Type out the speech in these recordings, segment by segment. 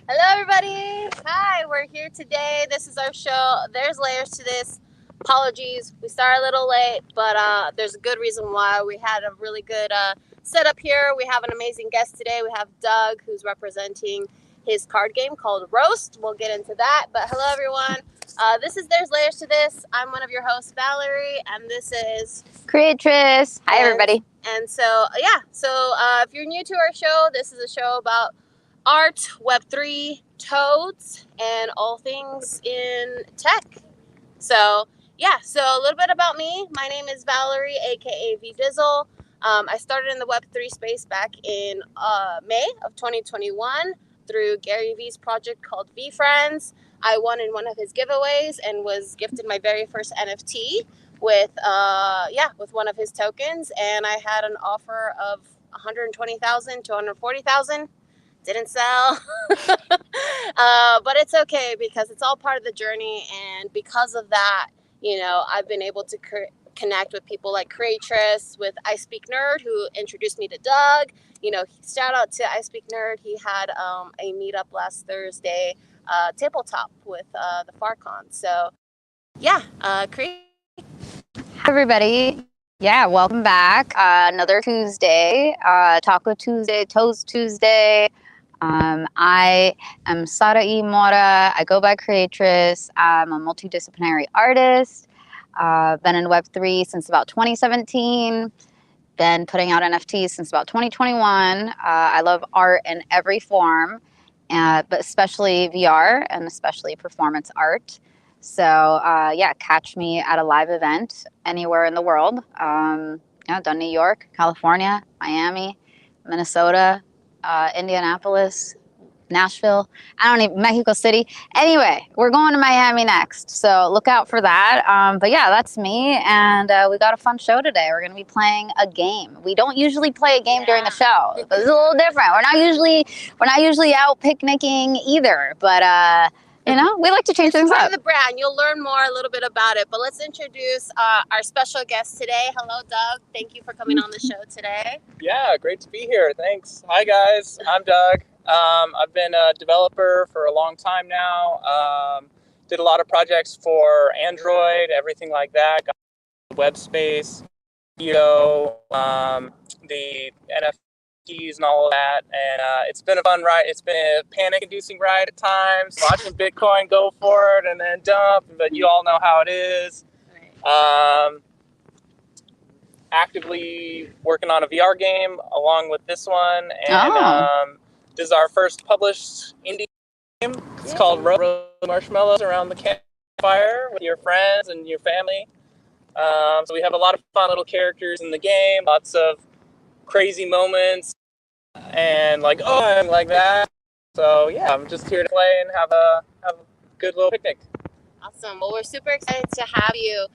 Hello, everybody. Hi, we're here today. This is our show. There's layers to this. Apologies, we started a little late, but there's a good reason why. We had a really good setup here. We have an amazing guest today. We have Doug, who's representing his card game called Roast. We'll get into that. But hello, everyone. This is There's Layers to This. I'm one of your hosts, Valerie, and this is Creatress. Hi, everybody. And so, if you're new to our show, this is a show about art, Web3, toads, and all things in tech. So a little bit about me. My name is Valerie, aka V Dizzle. I started in the Web3 space back in May of 2021 through Gary V's project called V Friends. I won in one of his giveaways and was gifted my very first NFT with one of his tokens, and I had an offer of 120,000 to 140,000. Didn't sell, but it's okay because it's all part of the journey, and because of that, I've been able to connect with people like Creatress, with I Speak Nerd, who introduced me to Doug. Shout out to I Speak Nerd. He had a meetup last Thursday, tabletop with the FarCon. So, Creatress. Hi, everybody. Yeah, welcome back. Another Tuesday, Taco Tuesday, Toast Tuesday. I am S5E9. I go by Creatress. I'm a multidisciplinary artist. Been in Web3 since about 2017. Been putting out NFTs since about 2021. I love art in every form, but especially VR and especially performance art. So catch me at a live event anywhere in the world. Done New York, California, Miami, Minnesota, Indianapolis, Nashville, Mexico City. Anyway, we're going to Miami next, so look out for that. But yeah, that's me, and we got a fun show today. We're going to be playing a game. We don't usually play a game during the show. It's a little different. We're not usually out picnicking either, but we like to change things up. The brand. You'll learn more a little bit about it. But let's introduce our special guest today. Hello, Doug. Thank you for coming on the show today. Yeah, great to be here. Thanks. Hi, guys. I'm Doug. I've been a developer for a long time now. Did a lot of projects for Android, everything like that. Got the web space, the NFTs and all of that. And it's been a fun ride. It's been a panic-inducing ride at times, watching Bitcoin go forward and then dump, but you all know how it is. Actively working on a VR game along with this one. And this is our first published indie game. It's called Roast Marshmallows Around the Campfire with your friends and your family. So we have a lot of fun little characters in the game, lots of crazy moments, and like that. So yeah, I'm just here to play and have a good little picnic. Awesome. Well, we're super excited to have you.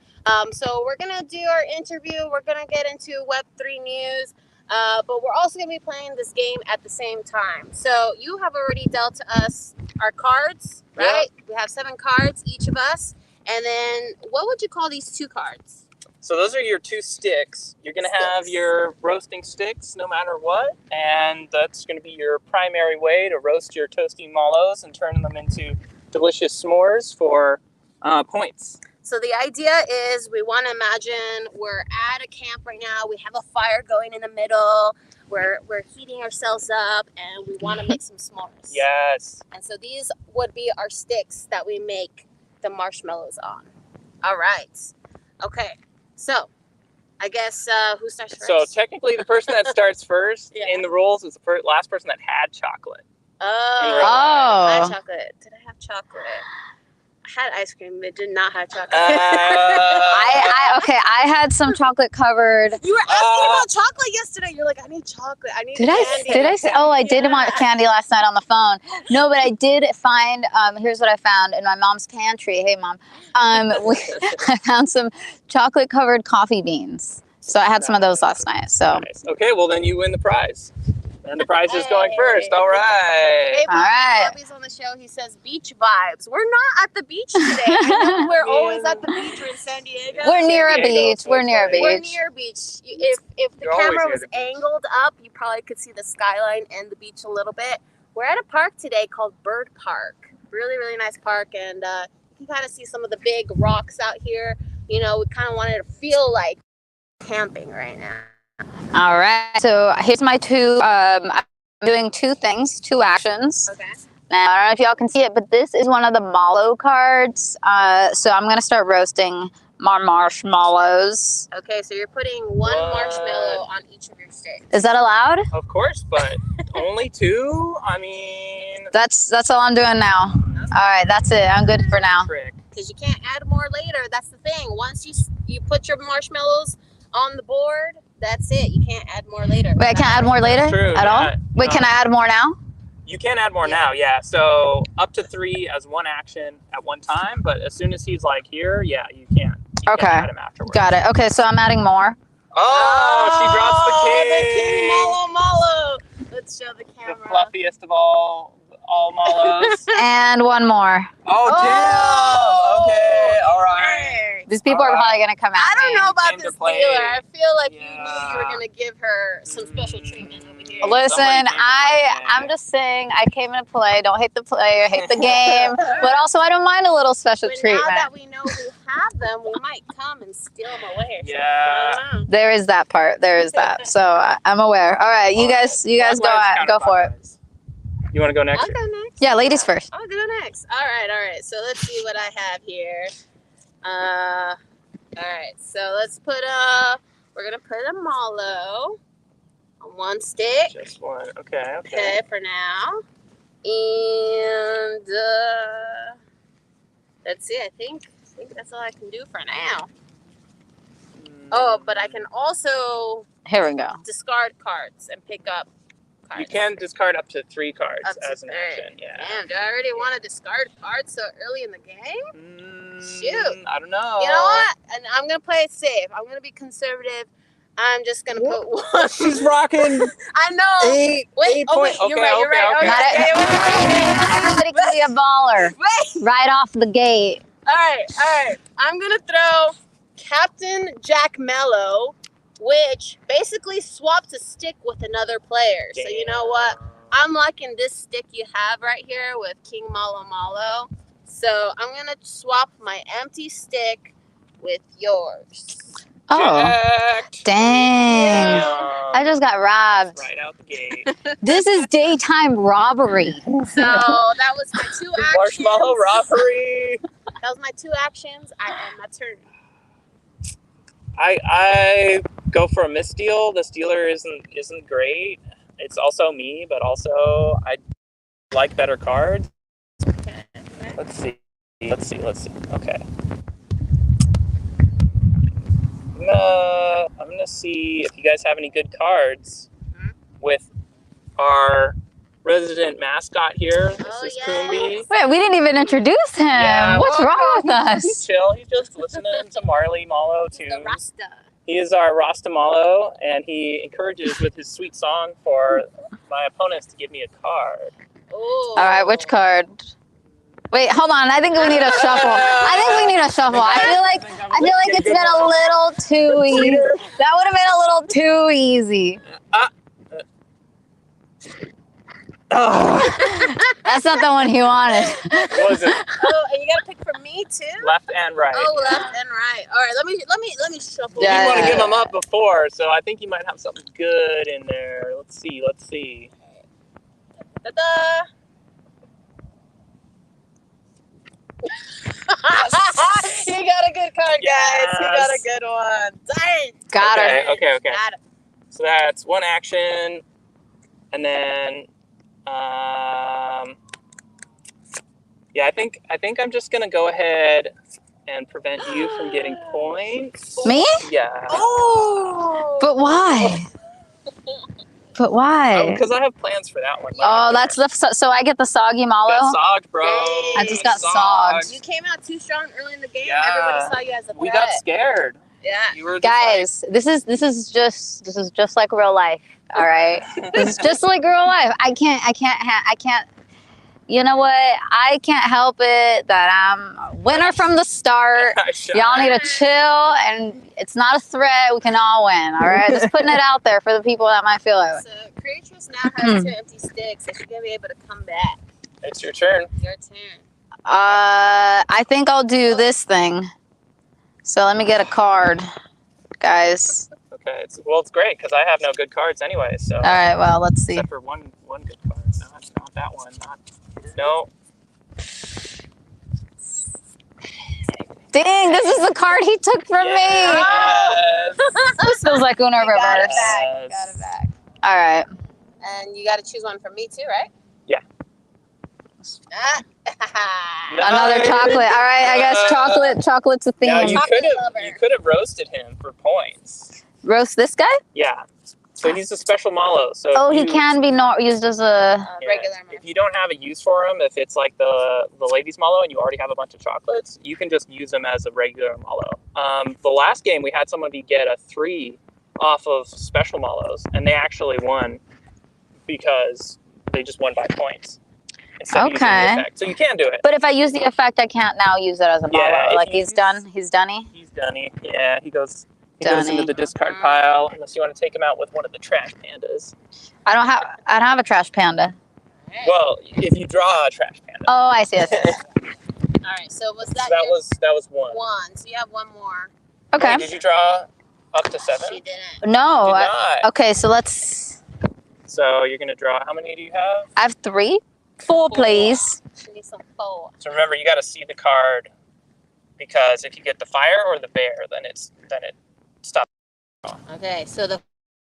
So we're gonna do our interview. We're gonna get into Web3 news, but we're also gonna be playing this game at the same time. So you have already dealt to us our cards, right? Yeah. We have 7 cards, each of us. And then what would you call these 2 cards? So those are your 2 sticks. You're going to have your roasting sticks no matter what, and that's going to be your primary way to roast your toasty mallows and turn them into delicious s'mores for points. So the idea is we want to imagine we're at a camp right now. We have a fire going in the middle. We're heating ourselves up, and we want to make some s'mores. Yes. And so these would be our sticks that we make the marshmallows on. All right. Okay. So, I guess who starts first? So technically, the person that starts first in the rules is the last person that had chocolate. I had chocolate. Did I have chocolate? I had ice cream, but did not have chocolate. I had some chocolate covered. You were asking about chocolate yesterday. You're like, I need chocolate. I need candy. Did I say? Oh, I did want candy last night on the phone. No, but I did find. Here's what I found in my mom's pantry. Hey, Mom. I found some chocolate covered coffee beans. So I had some of those last night. So. Nice. Okay, well then you win the prize. And the prize is going first. All right. Hey, all right. Bobby's on the show. He says beach vibes. We're not at the beach today. I know we're always at the beach. We're in San Diego. We're near a beach. We're near a beach. We're near a beach. If the camera was angled up, you probably could see the skyline and the beach a little bit. we're at a park today called Bird Park. Really, really nice park, and you can kind of see some of the big rocks out here. You know, we kind of wanted to feel like camping right now. All right. So here's my two. I'm doing two things, two actions. Okay. Now, I don't know if y'all can see it, but this is one of the mallow cards. So I'm going to start roasting my marshmallows. Okay, so you're putting one marshmallow on each of your sticks. Is that allowed? Of course, but only 2? I mean... That's all I'm doing now. All right, that's it. I'm good for now. Because you can't add more later. That's the thing. Once you put your marshmallows on the board, that's it. You can't add more later. Wait, I can't add more later at all? Wait, can I add more now? You can add more now, yeah. So up to 3 as one action at one time, but as soon as he's like here, yeah, you can't. You Okay. can't add him afterwards. Got it. Okay, so I'm adding more. Oh, she drops the king. Mallow. Let's show the camera. The fluffiest of all mallows. And one more. Oh, damn. Okay, all right. These people are probably going to come at me. I don't know about Came to this play. dealer. I feel like you Yeah. knew you were going to give her some special treatment over here. Listen, Somebody came to play. I'm just saying, I came in to play. Don't hate the player, hate the game. But also, I don't mind a little special But treatment. now that we know we have them, we might come and steal them away. So, Yeah. I don't know. There is that part. There is that. So I'm aware. All right, you guys go for it. You want to go next? I'll go next. Yeah, ladies first. I'll go next. All right. So let's see what I have here. All right. So let's put we're gonna put a mallow on one stick. Just one. Okay. Okay, for now. And that's it. I think that's all I can do for now. Oh, but I can also Here we go. discard cards and pick up cards. You can discard up to 3 cards Up to as an 3. action. Yeah. Damn, do I already want to discard cards so early in the game? Shoot. I don't know. You know what? And I'm gonna play it safe. I'm gonna be conservative. I'm just gonna put one. She's rocking. I know. 8 Wait, oh wait, points. you're right. You're right. Okay. Okay, Everybody can be a baller wait. right off the gate. All right. I'm gonna throw Captain Jack Mello, which basically swaps a stick with another player. So you know what? I'm liking this stick you have right here with King Malo Malo. So I'm gonna swap my empty stick with yours. Oh, Jacked. dang. Yeah. I just got robbed. Right out the gate. This is daytime robbery. So that was my 2 actions. Marshmallow robbery. That was my 2 actions. I end my turn. I go for a misdeal. The stealer isn't great. It's also me, but also I like better cards. Okay. Let's see. Okay. I'm gonna see if you guys have any good cards with our resident mascot here. This is yes. Coomby. Wait, we didn't even introduce him. Yeah, What's well, wrong with He's us? chill. He's just listening to Marley Mallow tunes. The Rasta. He is our Rasta Mallow, and he encourages with his sweet song for my opponents to give me a card. Oh. All right, which card? Wait, hold on. I think we need a shuffle. I feel like it's been a little too easy. That would have been a little too easy. That's not the one he wanted. What was it? Oh, and you gotta pick for me too. Left and right. Oh, left and right. All right, let me shuffle. Yeah. You want to give them up before, so I think you might have something good in there. Let's see. Ta-da. He got a good card, guys. He got a good one. Dang. Got her. Okay. Got it. So that's one action, and then, yeah, I think I'm just gonna go ahead and prevent you from getting points. Me? Yeah. Oh. But why? Because I have plans for that one. Oh, that's so I get the soggy mallow. Got sogged, bro. I just got sogged. You came out too strong early in the game. Yeah. Everybody saw you as a threat. We got scared. Yeah. You were just Guys, this is just like real life. All right, this is just like real life. I can't you know what? I can't help it that I'm a winner from the start. Y'all need to chill, and it's not a threat. We can all win, all right? Just putting it out there for the people that might feel it. So Creatress now has 2 empty sticks, so she's gonna be able to come back. It's your turn. Your turn. I think I'll do this thing. So let me get a card, guys. Okay. It's great because I have no good cards anyway. So. All right. Well, let's see. Except for one good card. Not that one. No. Dang, this is the card he took from me. This feels like Uno reverse. Got it back. You got it back. All right. And you got to choose one from me too, right? Yeah. Another chocolate. All right, I guess chocolate's a theme. Now you Chocolate could have roasted him for points. Roast this guy? Yeah. So he's a special mallow. So Oh, he can be not used as a regular mallow. If you don't have a use for him, if it's like the ladies mallow and you already have a bunch of chocolates, you can just use him as a regular mallow. The last game we had somebody get a 3 off of special mallows, and they actually won because they just won by points. Instead of using the effect. So you can do it. But if I use the effect, I can't now use it as a mallow. Yeah, Like he's done. He's dunny. He's dunny. Yeah, he goes Dunny. into the discard pile unless you want to take him out with one of the trash pandas. I don't have a trash panda. Well, if you draw a trash panda. Oh, I see. All right. So was that? So that was one. One. So you have one more. Okay. Wait, did you draw up to 7? She didn't. No. Did not. Okay, so let's. So you're gonna draw. How many do you have? I have 3. 4, please. She needs some 4. So remember, you got to see the card because if you get the fire or the bear, then it stops. Okay. So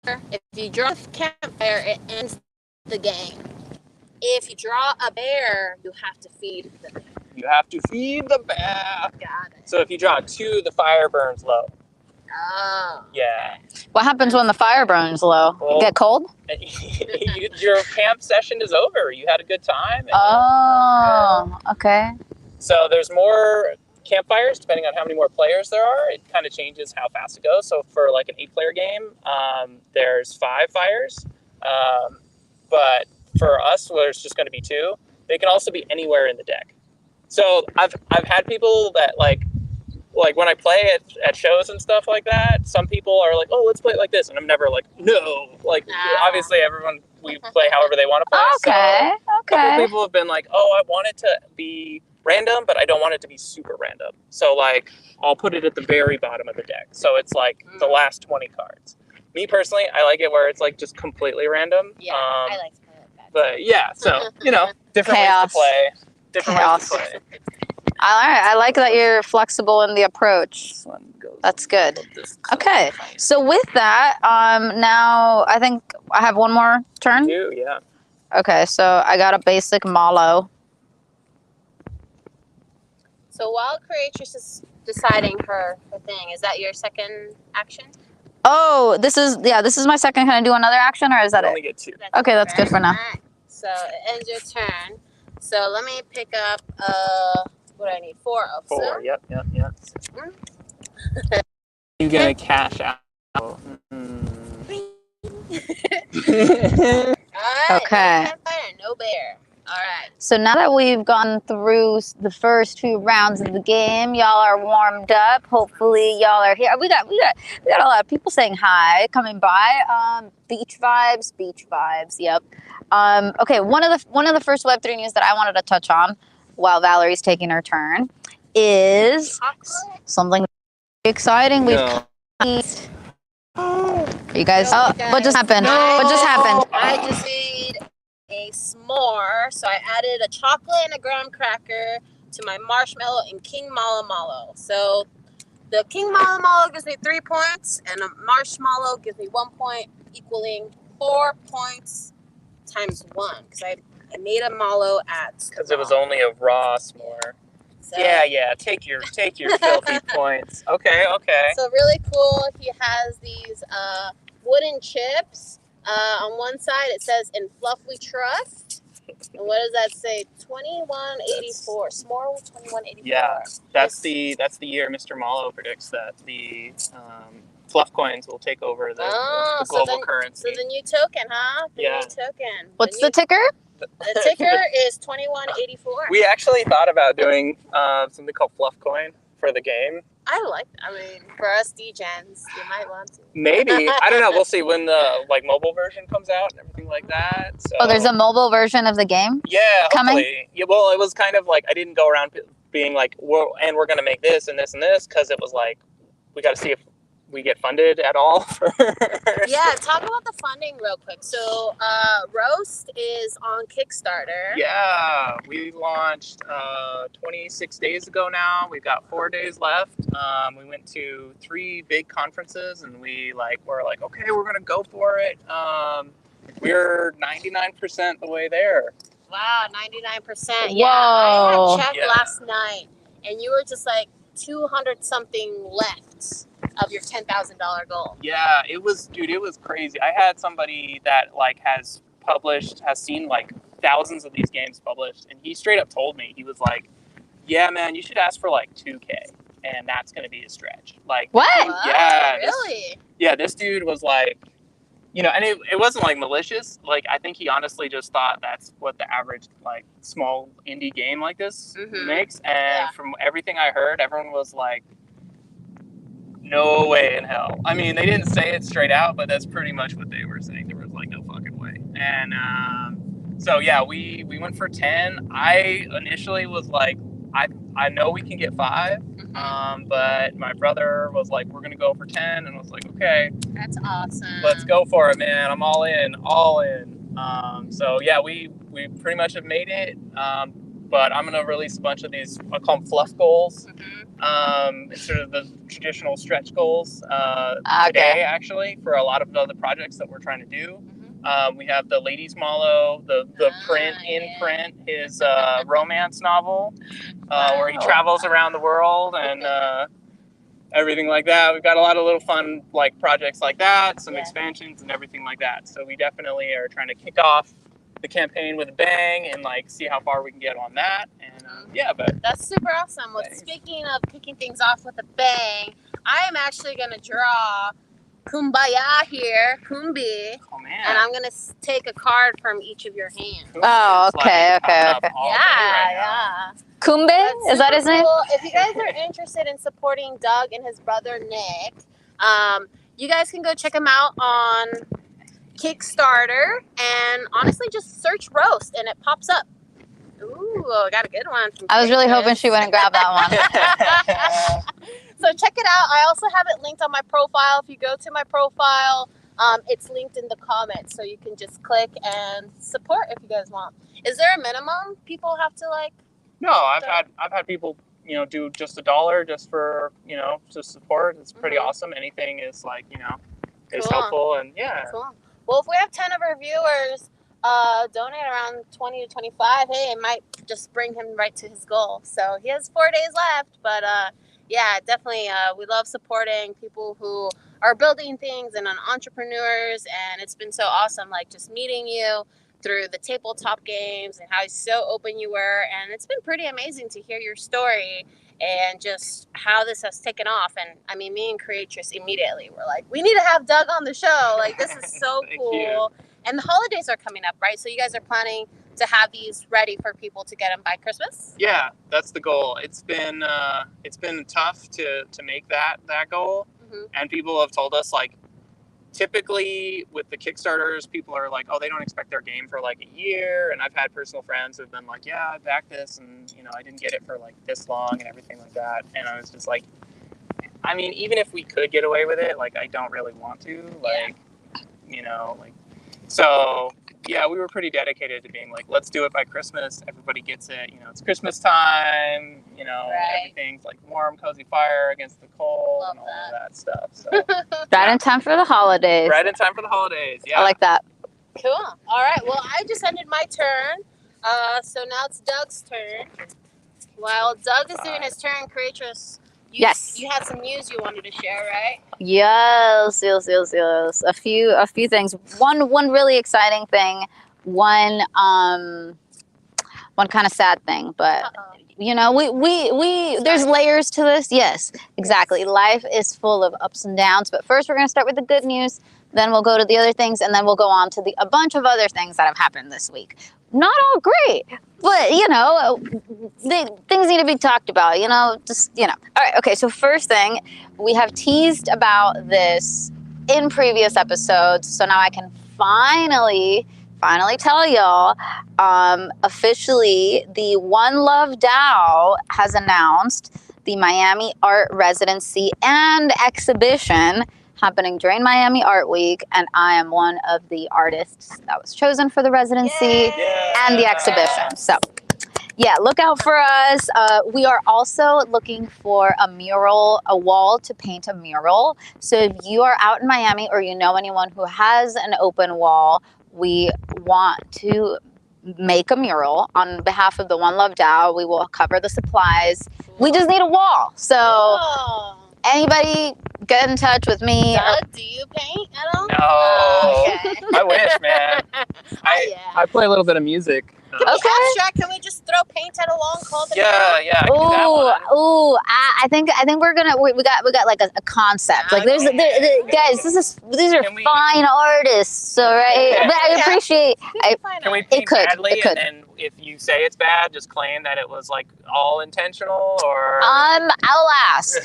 if you draw a campfire, it ends the game. If you draw a bear, you have to feed the bear. You have to feed the bear. Got it. So if you draw 2, the fire burns low. Oh. Yeah. What happens when the fire burns low? Well, You get cold? And your camp session is over. You had a good time. And Oh, okay. So there's more campfires depending on how many more players there are. It kind of changes how fast it goes. So for like an 8-player game, there's 5 fires. But for us, where it's just going to be 2, they can also be anywhere in the deck. So I've had people that like when I play at shows and stuff like that, some people are like, oh, let's play it like this. And I'm never like, no. Like, obviously, we play however they want to play. Okay, so okay. A couple people have been like, oh, I want it to be random, but I don't want it to be super random. So, like, I'll put it at the very bottom of the deck. So it's like the last 20 cards. Me, personally, I like it where it's, like, just completely random. Yeah, I like to play like that. But, yeah, so, different Chaos. ways to play. Different ways to play. I like that you're flexible in the approach. That's good. Okay, so with that, now I think I have one more turn. You, yeah. Okay, so I got a basic mallow. So while Creatress is deciding her thing, is that your second action? Oh, this is my second. Can I do another action, or is that You only it? get 2. Okay, that's good for now. Alright. So it ends your turn. So let me pick up what do I need? 4 of 4. so. Yep. You gonna cash out? Alright. Okay. No bear. Alright. So now that we've gone through the first 2 rounds of the game, y'all are warmed up. Hopefully, y'all are here. We got a lot of people saying hi, coming by. Beach vibes. Yep. Okay. One of the first Web3 news that I wanted to touch on while Valerie's taking her turn is something exciting. No. You guys. Oh, what just happened? No. What just happened? I just made a s'more, so I added a chocolate and a graham cracker to my marshmallow and King Malo. So the King Malo gives me 3 points, and a marshmallow gives me 1 point, equaling 4 points times 1. Because I made a mallow at Because it was only a raw s'more. So, Yeah. Take your filthy points. Okay. So really cool. He has these wooden chips. On one side it says "In Fluff We Trust," and what does that say? 2184. S'more 2184. Yeah, that's the year Mr. Mallow predicts that the fluff coins will take over the global currency. So the new token, huh? The new token. What's the ticker? The ticker is 2184. We actually thought about doing something called Fluff Coin for the game. I mean, for us degens, you might want to. Maybe. I don't know. We'll see when the mobile version comes out and everything like that. So. Oh, there's a mobile version of the game? Yeah, coming? Hopefully. Yeah, well, it was kind of like I didn't go around being like, we're going to make this and this and this, because it was like, we got to see if we get funded at all first. Yeah, talk about the funding real quick. So, Roast is on Kickstarter. Yeah, we launched 26 days ago now. We've got 4 days left. We went to 3 big conferences, and we're like, okay, we're gonna go for it. We're 99% the way there. Wow, 99%. Whoa. Yeah, I had checked Yeah. last night, and you were just like 200 something left of your $10,000 goal. Yeah, it was crazy. I had somebody that has seen thousands of these games published, and he straight up told me, he was like, yeah, man, you should ask for 2K, and that's going to be a stretch. What? Yeah. Really? This dude was like, and it wasn't malicious. I think he honestly just thought that's what the average small indie game like this makes. And from everything I heard, everyone was like, no way in hell. I mean, they didn't say it straight out, but that's pretty much what they were saying. There was no fucking way. And so yeah, we went for 10. I initially was like, I know we can get 5, but my brother was like, we're gonna go for 10, and I was like, okay, That's awesome. let's go for it, man. I'm all in. So yeah, we pretty much have made it. But I'm gonna release a bunch of these. I call them fluff goals. Sort of the traditional stretch goals today, actually, for a lot of the other projects that we're trying to do. We have the Ladies Mallow, the print, his romance novel, where he travels around the world and everything like that. We've got a lot of little fun projects like that, some expansions and everything like that. So we definitely are trying to kick off the campaign with a bang and see how far we can get on that. And but that's super awesome. Well, speaking of kicking things off with a bang, I am actually gonna draw Kumbaya here, Kumbi. Oh man! And I'm gonna take a card from each of your hands. Oh, okay. Yeah. Kumbe? Is that his name? Cool. If you guys are interested in supporting Doug and his brother Nick, you guys can go check him out on Kickstarter, and honestly, just search Roast and it pops up. Ooh, I got a good one. I was really hoping she wouldn't grab that one. So check it out. I also have it linked on my profile. If you go to my profile, it's linked in the comments, so you can just click and support if you guys want. Is there a minimum people have to No, I've had people do just $1 just for to support. It's pretty awesome. Anything is is helpful, and Cool. Well, if we have 10 of our viewers donate around 20 to 25, hey, it might just bring him right to his goal. So he has 4 days left, but definitely we love supporting people who are building things and entrepreneurs, and it's been so awesome just meeting you through the tabletop games and how so open you were, and it's been pretty amazing to hear your story and just how this has taken off. And I mean, me and Creatress immediately were like, we need to have Doug on the show. This is so cool. You. And the holidays are coming up, right? So you guys are planning to have these ready for people to get them by Christmas? Yeah, that's the goal. It's been tough to make that goal, and people have told us typically with the Kickstarters, people are like, oh, they don't expect their game for a year. And I've had personal friends who've been like, yeah, I backed this, and I didn't get it for this long and everything like that. And I was just like, I mean, even if we could get away with it, I don't really want to, so yeah, we were pretty dedicated to being let's do it by Christmas. Everybody gets it. It's Christmas time. Everything's warm, cozy fire against the cold. Love and all of that stuff. So Right in time for the holidays. right in time for the holidays. Yeah. I like that. Cool. All right. Well, I just ended my turn. So now it's Doug's turn. While Doug is doing his turn, Creatress, Yes. you had some news you wanted to share, right? Yes. A few things. One really exciting thing. One kind of sad thing, but we there's layers to this. Yes, exactly. Life is full of ups and downs, but first we're going to start with the good news. then we'll go to the other things, and then we'll go on to a bunch of other things that have happened this week. Not all great, but, you know, things need to be talked about, you know, just, you know. All right, okay, so first thing, we have teased about this in previous episodes, so now I can finally tell y'all, officially, the One Love DAO has announced the Miami Art Residency and Exhibition happening during Miami Art Week, and I am one of the artists that was chosen for the residency and the exhibition. So, yeah, look out for us. We are also looking for a wall to paint a mural. So if you are out in Miami or you know anyone who has an open wall, we want to make a mural on behalf of the One Love DAO. We will cover the supplies. We just need a wall. So anybody get in touch with me. Doug, do you paint at all? No. Okay. I wish, man. I play a little bit of music. Can we abstract? Can we just throw paint at a wall and call it? Yeah. I can do that one. Ooh! I think we're gonna we got like a concept. Like guys, these are fine artists, all right? But I appreciate. Can we paint badly? It could. And then if you say it's bad, just claim that it was like all intentional, or I'll ask.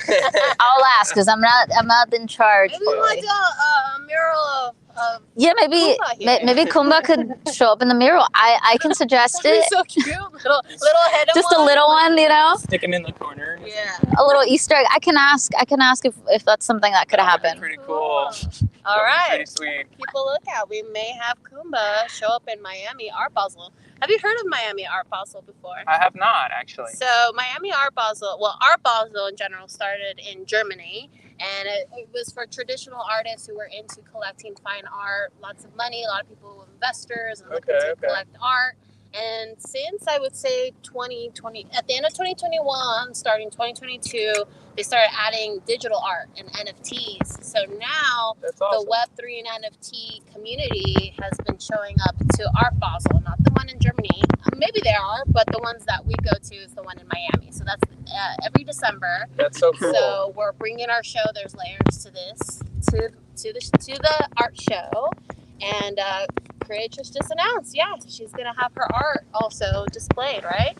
I'll ask because I'm not in charge. Maybe we want to do a mural of yeah, maybe Kumba could show up in the mural. I can suggest it. So cute, little head. Just a little one, you know. Stick him in the corner. Yeah. A little Easter egg. I can ask if that's something that could happen. Pretty cool. All right. Pretty sweet. Keep a lookout. We may have Kumba show up in Miami Art Basel. Have you heard of Miami Art Basel before? I have not, actually. So Miami Art Basel, Art Basel in general started in Germany, and it was for traditional artists who were into collecting fine art, lots of money, a lot of people, investors, and looking to collect art. And since I would say 2020, at the end of 2021, starting 2022, they started adding digital art and NFTs. So now the Web3 and NFT community has been showing up to Art Basel, not the one in Germany. Maybe they are, but the ones that we go to is the one in Miami. So that's every December. That's so cool. So we're bringing our show. There's layers to this, to the art show, and Creatrix just announced, she's gonna have her art also displayed, right?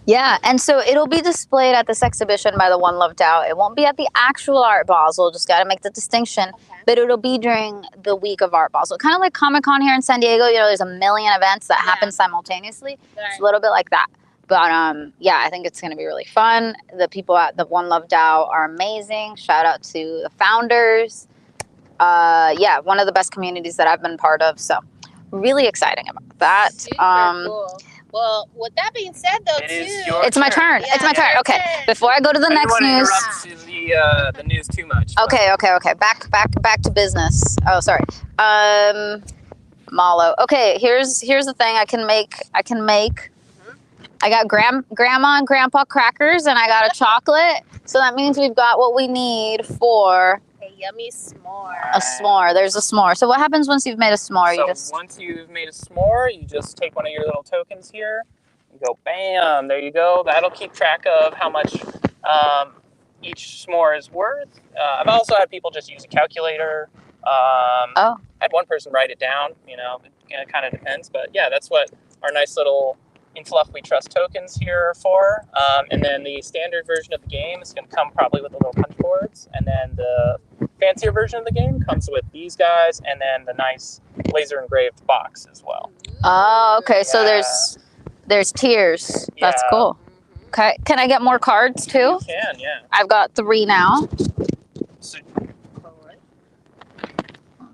Yeah, and so it'll be displayed at this exhibition by the One Love DAO. It won't be at the actual Art Basel, just got to make the distinction. Okay. But it'll be during the week of Art Basel. Kind of like Comic-Con here in San Diego, you know, there's a million events that happen simultaneously. Right. It's a little bit like that. But I think it's going to be really fun. The people at the One Love DAO are amazing. Shout out to the founders. One of the best communities that I've been part of. So really exciting about that. Super cool. Well, with that being said, though, it's my turn. Yeah, it's my turn. Okay, before I go to the next news. I don't want to interrupt the news too much. Okay. Back to business. Oh, sorry. Malo. Okay, here's the thing. I can make. I got grandma and grandpa crackers, and I got a chocolate. So that means we've got what we need for a yummy s'more. A s'more. There's a s'more. So what happens once you've made a s'more? So once you've made a s'more, you just take one of your little tokens here. You go, bam, there you go. That'll keep track of how much each s'more is worth. I've also had people just use a calculator. I had one person write it down. You know, it kind of depends. But yeah, that's what our nice little In Fluff We Trust tokens here are for. And then the standard version of the game is going to come probably with the little punch boards. And then the fancier version of the game comes with these guys and then the nice laser engraved box as well. Oh, okay. Yeah. So there's tiers. Yeah. That's cool. Okay. Can I get more cards too? You can, yeah. I've got 3 now.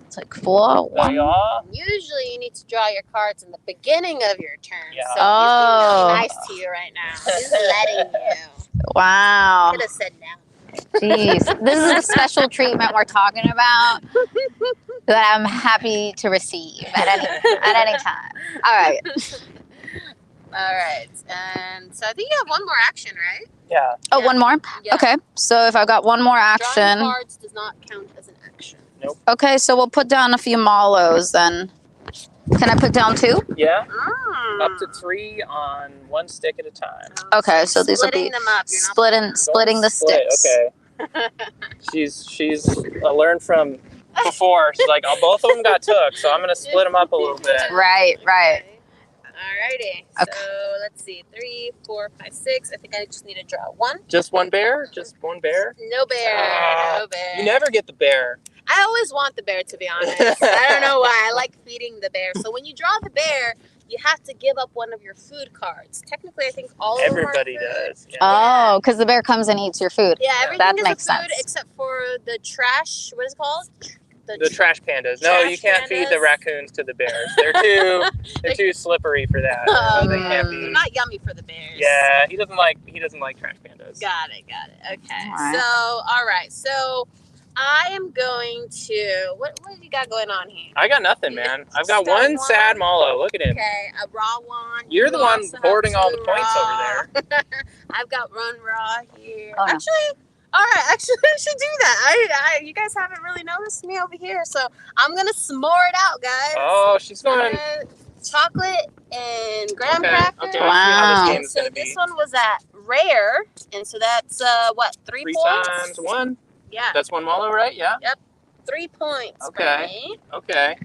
It's like 4. 1. Usually you need to draw your cards in the beginning of your turn. Yeah. So he's being nice to you right now. He's letting you. Wow. Could have said no. Jeez. This is the special treatment we're talking about that I'm happy to receive at any time. All right. All right. And so I think you have one more action, right? Yeah. Oh, yeah. One more? Yeah. Okay. So if I've got one more action. Drawing cards does not count as an action. Nope. Okay, so we'll put down a few Malos then. Can I put down 2? Yeah. Up to 3 on 1 stick at a time. Okay, so these will be splitting the sticks. Okay. She's learned from before. She's like, oh, both of them got took, so I'm gonna split them up a little bit. Right. Alrighty. Okay. So let's see. 3, 4, 5, 6. I think I just need to draw one. Just one bear? Just one bear? No bear. No bear. You never get the bear. I always want the bear, to be honest. I don't know why. I like feeding the bear. So when you draw the bear, you have to give up one of your food cards. Technically, I think all of Everybody them are food. does. Yeah. Oh, because the bear comes and eats your food. Yeah, everything That is makes a food sense. except for the trash. What is it called? The trash pandas. No, Trash you can't feed the pandas. raccoons to the bears. They're too slippery for that. They can't They're be. not yummy for the bears. Yeah, he doesn't like trash pandas. Got it. Okay. Alright. All right. So I am going to. What do you got going on here? I got nothing, man. I've got Just got one sad Malo. Look at him. Okay, a raw one. You're the one also have hoarding all the 2 points raw. over there. I've got one raw here. Oh, no. Actually, all right. Actually, I should do that. You guys haven't really noticed me over here, so I'm gonna s'more it out, guys. Oh, she's going. Chocolate and graham Okay, crackers. okay. I see how this Wow. game's So gonna this be. one was at rare, and so that's what 3 3 points? times 1. Yeah, That's 1 Malo, right? Yeah. 3 points. Okay. For me. Okay.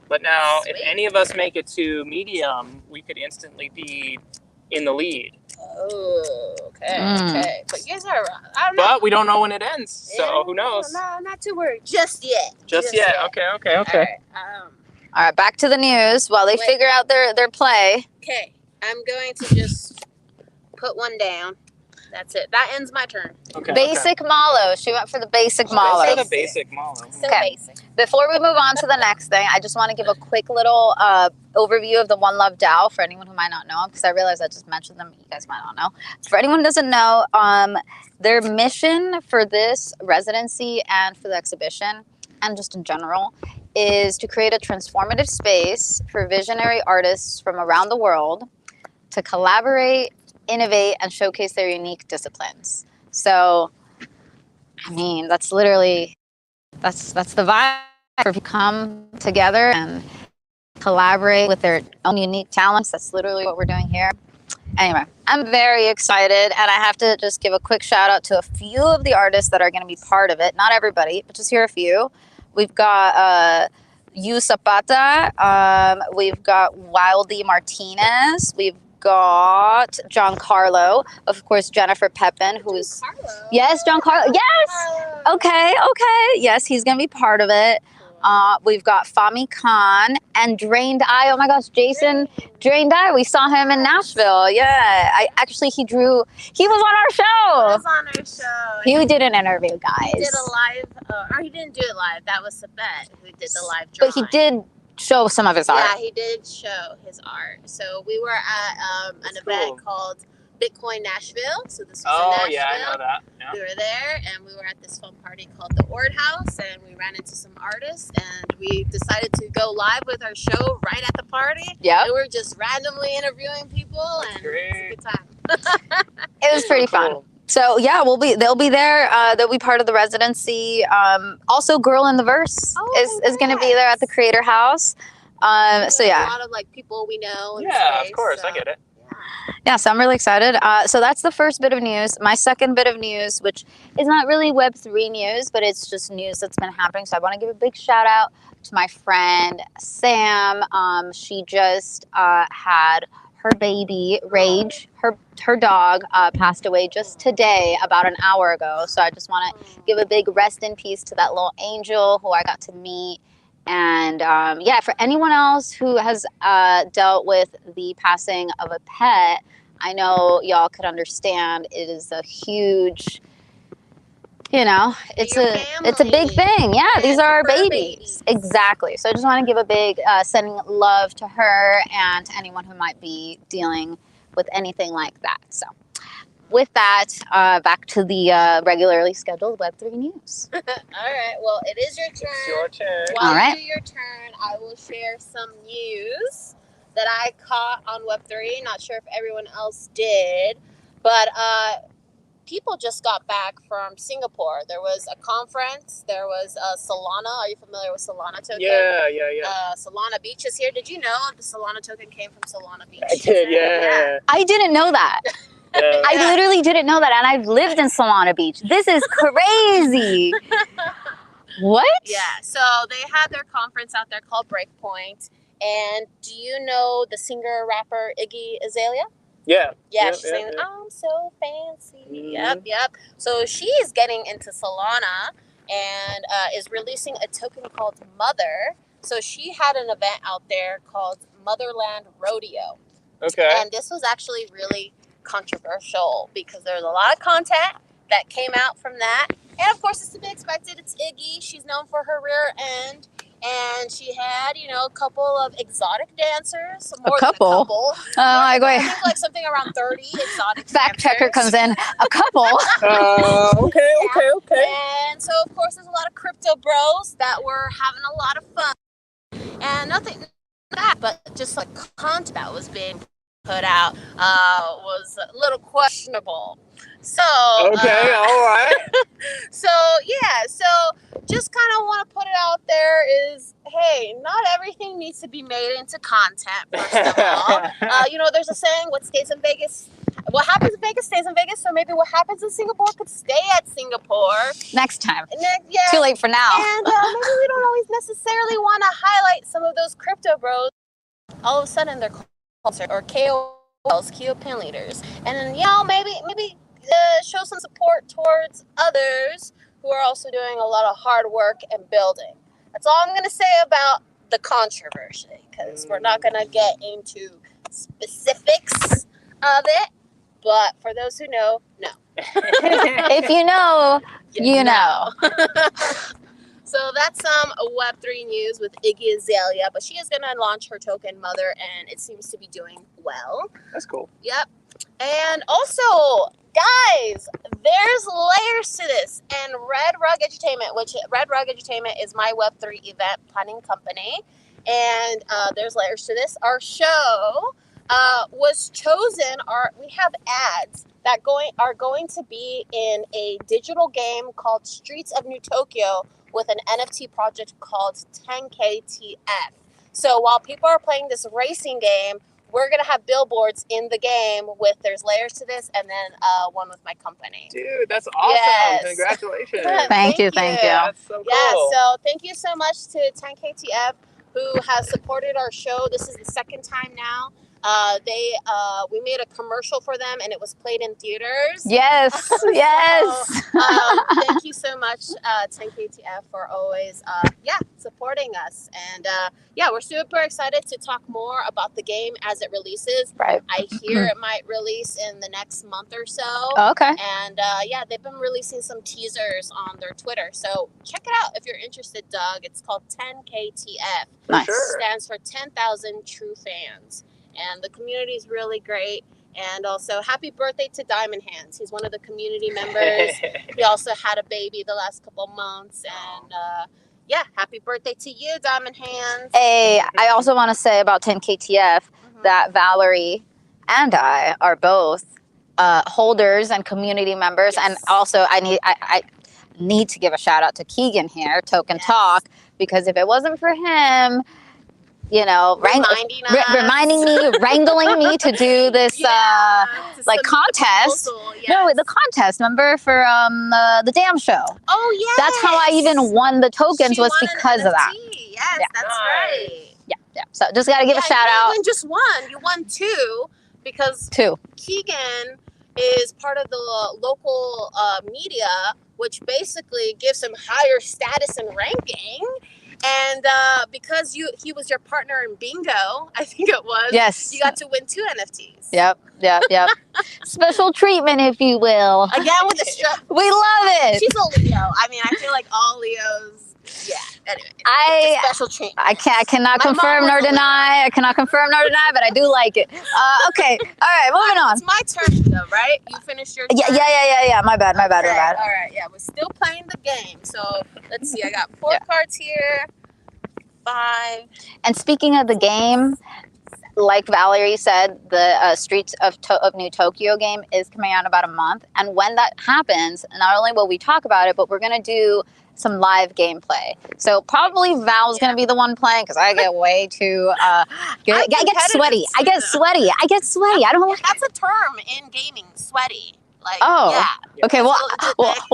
But now, if Sweet. any of us make it to medium, we could instantly be in the lead. Oh, okay, Mm. okay. But you guys are, I don't know. But we don't know when it ends, so Yeah, who knows? No, not too worried. Just yet. Just yet. Okay. All right, All right, back to the news while they Wait. figure out their play. okay, I'm going to just put one down. That's it. That ends my turn. Okay. Basic Malo. She went for the basic Okay. Malo. Let's go to basic Malo. So Okay. basic. Before we move on to the next thing, I just want to give a quick little overview of the One Love DAO for anyone who might not know, because I realize I just mentioned them. You guys might not know. For anyone who doesn't know, their mission for this residency and for the exhibition, and just in general, is to create a transformative space for visionary artists from around the world to collaborate, innovate, and showcase their unique disciplines. So, I mean, that's literally, that's the vibe. If you come together and collaborate with their own unique talents, that's literally what we're doing here. Anyway, I'm very excited, and I have to just give a quick shout out to a few of the artists that are going to be part of it. Not everybody, but just here a few. We've got Yu Zapata, we've got Wildy Martinez, we've got Giancarlo, of course, Jennifer Pepin, who's Carlo. yes, Giancarlo, yes. Carlo. Okay. Yes, he's gonna be part of it. We've got Fahmi Khan and Drained Eye. Oh my gosh, Jason Drained Eye. We saw him in Nashville. Yeah, he was on our He show. was on our show. He did an interview, guys. He did a live, or he didn't do it live. That was Sabet who did the live drawing. But he did show some of his art. Yeah, he did show his art. So we were at an event called Bitcoin Nashville. So this was in Nashville. Yeah, I know that. Yeah. We were there, and we were at this fun party called the Ord House, and we ran into some artists, and we decided to go live with our show right at the party. Yep. And we were just randomly interviewing people, and it was a good time. It was pretty fun. Cool. So yeah, they'll be there. They'll be part of the residency. Also, Girl in the Verse is going to be there at the Creator House. So a yeah. lot of like people we know. in Yeah, space, of course, so, I get it. Yeah, so I'm really excited. So that's the first bit of news. My second bit of news, which is not really Web3 news, but it's just news that's been happening. So I want to give a big shout out to my friend Sam. She just had her baby, Rage, her dog, passed away just today, about an hour ago. So I just want to give a big rest in peace to that little angel who I got to meet. And yeah, for anyone else who has dealt with the passing of a pet, I know y'all could understand. It is a huge, it's a big thing. Yeah, these are our babies. Exactly. So I just want to give a big sending love to her and to anyone who might be dealing with anything like that. So with that, back to the regularly scheduled Web3 news. All right. Well, it is your turn. It's your turn. While All right. you do your turn, I will share some news that I caught on Web3. Not sure if everyone else did, but people just got back from Singapore. There was a conference. There was Solana. Are you familiar with Solana token? Yeah. Solana Beach is here. Did you know the Solana token came from Solana Beach? I did, yeah. I didn't know that. Yeah. I literally didn't know that, and I've lived in Solana Beach. This is crazy. What? Yeah, so they had their conference out there called Breakpoint. And do you know the singer-rapper Iggy Azalea? Yeah. Yeah, she's saying, I'm so fancy. Mhm. Yep. So she's getting into Solana and is releasing a token called Mother. So she had an event out there called Motherland Rodeo. Okay. And this was actually really controversial because there's a lot of content that came out from that. And of course, it's to be expected. It's Iggy. She's known for her rear end. And she had, a couple of exotic dancers. More A couple? than a couple. I think like something around 30 exotic Fact checker dancers. comes in. A couple. Okay. And so, of course, there's a lot of crypto bros that were having a lot of fun. And nothing that, but just like content that was being put out was a little questionable. So All right. so just kind of want to put it out there is, hey, not everything needs to be made into content. First of all, there's a saying: what happens in Vegas stays in Vegas. So maybe what happens in Singapore could stay at Singapore Next time. Yeah. Too late for now. And maybe we don't always necessarily want to highlight some of those crypto bros. All of a sudden, they're called or KOLs, key opinion leaders, and then maybe show some support towards others who are also doing a lot of hard work and building. That's all I'm going to say about the controversy, because we're not going to get into specifics of it. But for those who know, no. If you know, you know. So that's some Web3 news with Iggy Azalea, but she is going to launch her token Mother, and it seems to be doing well. That's cool. Yep. And also, guys, there's layers to this. And Red Rug Edutainment is my Web3 event planning company. And there's layers to this. Our show was chosen. We have ads that are going to be in a digital game called Streets of New Tokyo with an NFT project called 10KTF. So while people are playing this racing game, we're going to have billboards in the game there's layers to this, and then one with my company. Dude, that's awesome. Yes. Congratulations. Thank you. That's so cool. Yeah, so thank you so much to 10KTF who has supported our show. This is the second time now. We made a commercial for them, and it was played in theaters. Yes, yes. So, thank you so much, 10KTF, for always, supporting us. And we're super excited to talk more about the game as it releases. Right. I hear it might release in the next month or so. Okay. And they've been releasing some teasers on their Twitter. So check it out if you're interested, Doug. It's called 10KTF. Nice. Stands for 10,000 True Fans. And the community is really great. And also, happy birthday to Diamond Hands. He's one of the community members. He also had a baby the last couple months. And happy birthday to you, Diamond Hands. Hey, I also want to say about 10KTF that Valerie and I are both holders and community members. Yes. And also, I need to give a shout out to Keegan here, Token Talk, because if it wasn't for him, reminding me, wrangling me to do this contest. Yes. No, the contest, remember, for the Damn Show. Oh, yes. That's how I even won the tokens, was because of that. Yes, Yeah. that's right. Yeah. So just got to give a shout out. You didn't win just one. You won two, because Keegan is part of the local media, which basically gives him higher status and ranking. And because he was your partner in bingo, I think it was. Yes. You got to win 2 NFTs. Yep. Special treatment, if you will. Again with the strap. We love it. She's a Leo. I mean, I feel like all Leos. Yeah. Anyway, it's a special treatment. I cannot confirm nor deny. I cannot confirm nor deny, but I do like it. Okay. All right. Moving on. It's my turn though, right? You finished your turn. Yeah. My bad. All right. Yeah, we're still playing the game. So let's see. I got 4 cards here. 5. And speaking of the game, like Valerie said, the Streets of New Tokyo game is coming out in about a month. And when that happens, not only will we talk about it, but we're going to do some live gameplay. So probably Val's going to be the one playing, because I get way too I get sweaty. I get sweaty. I don't like That's a term in gaming, sweaty. Like, Oh. yeah. Okay, well,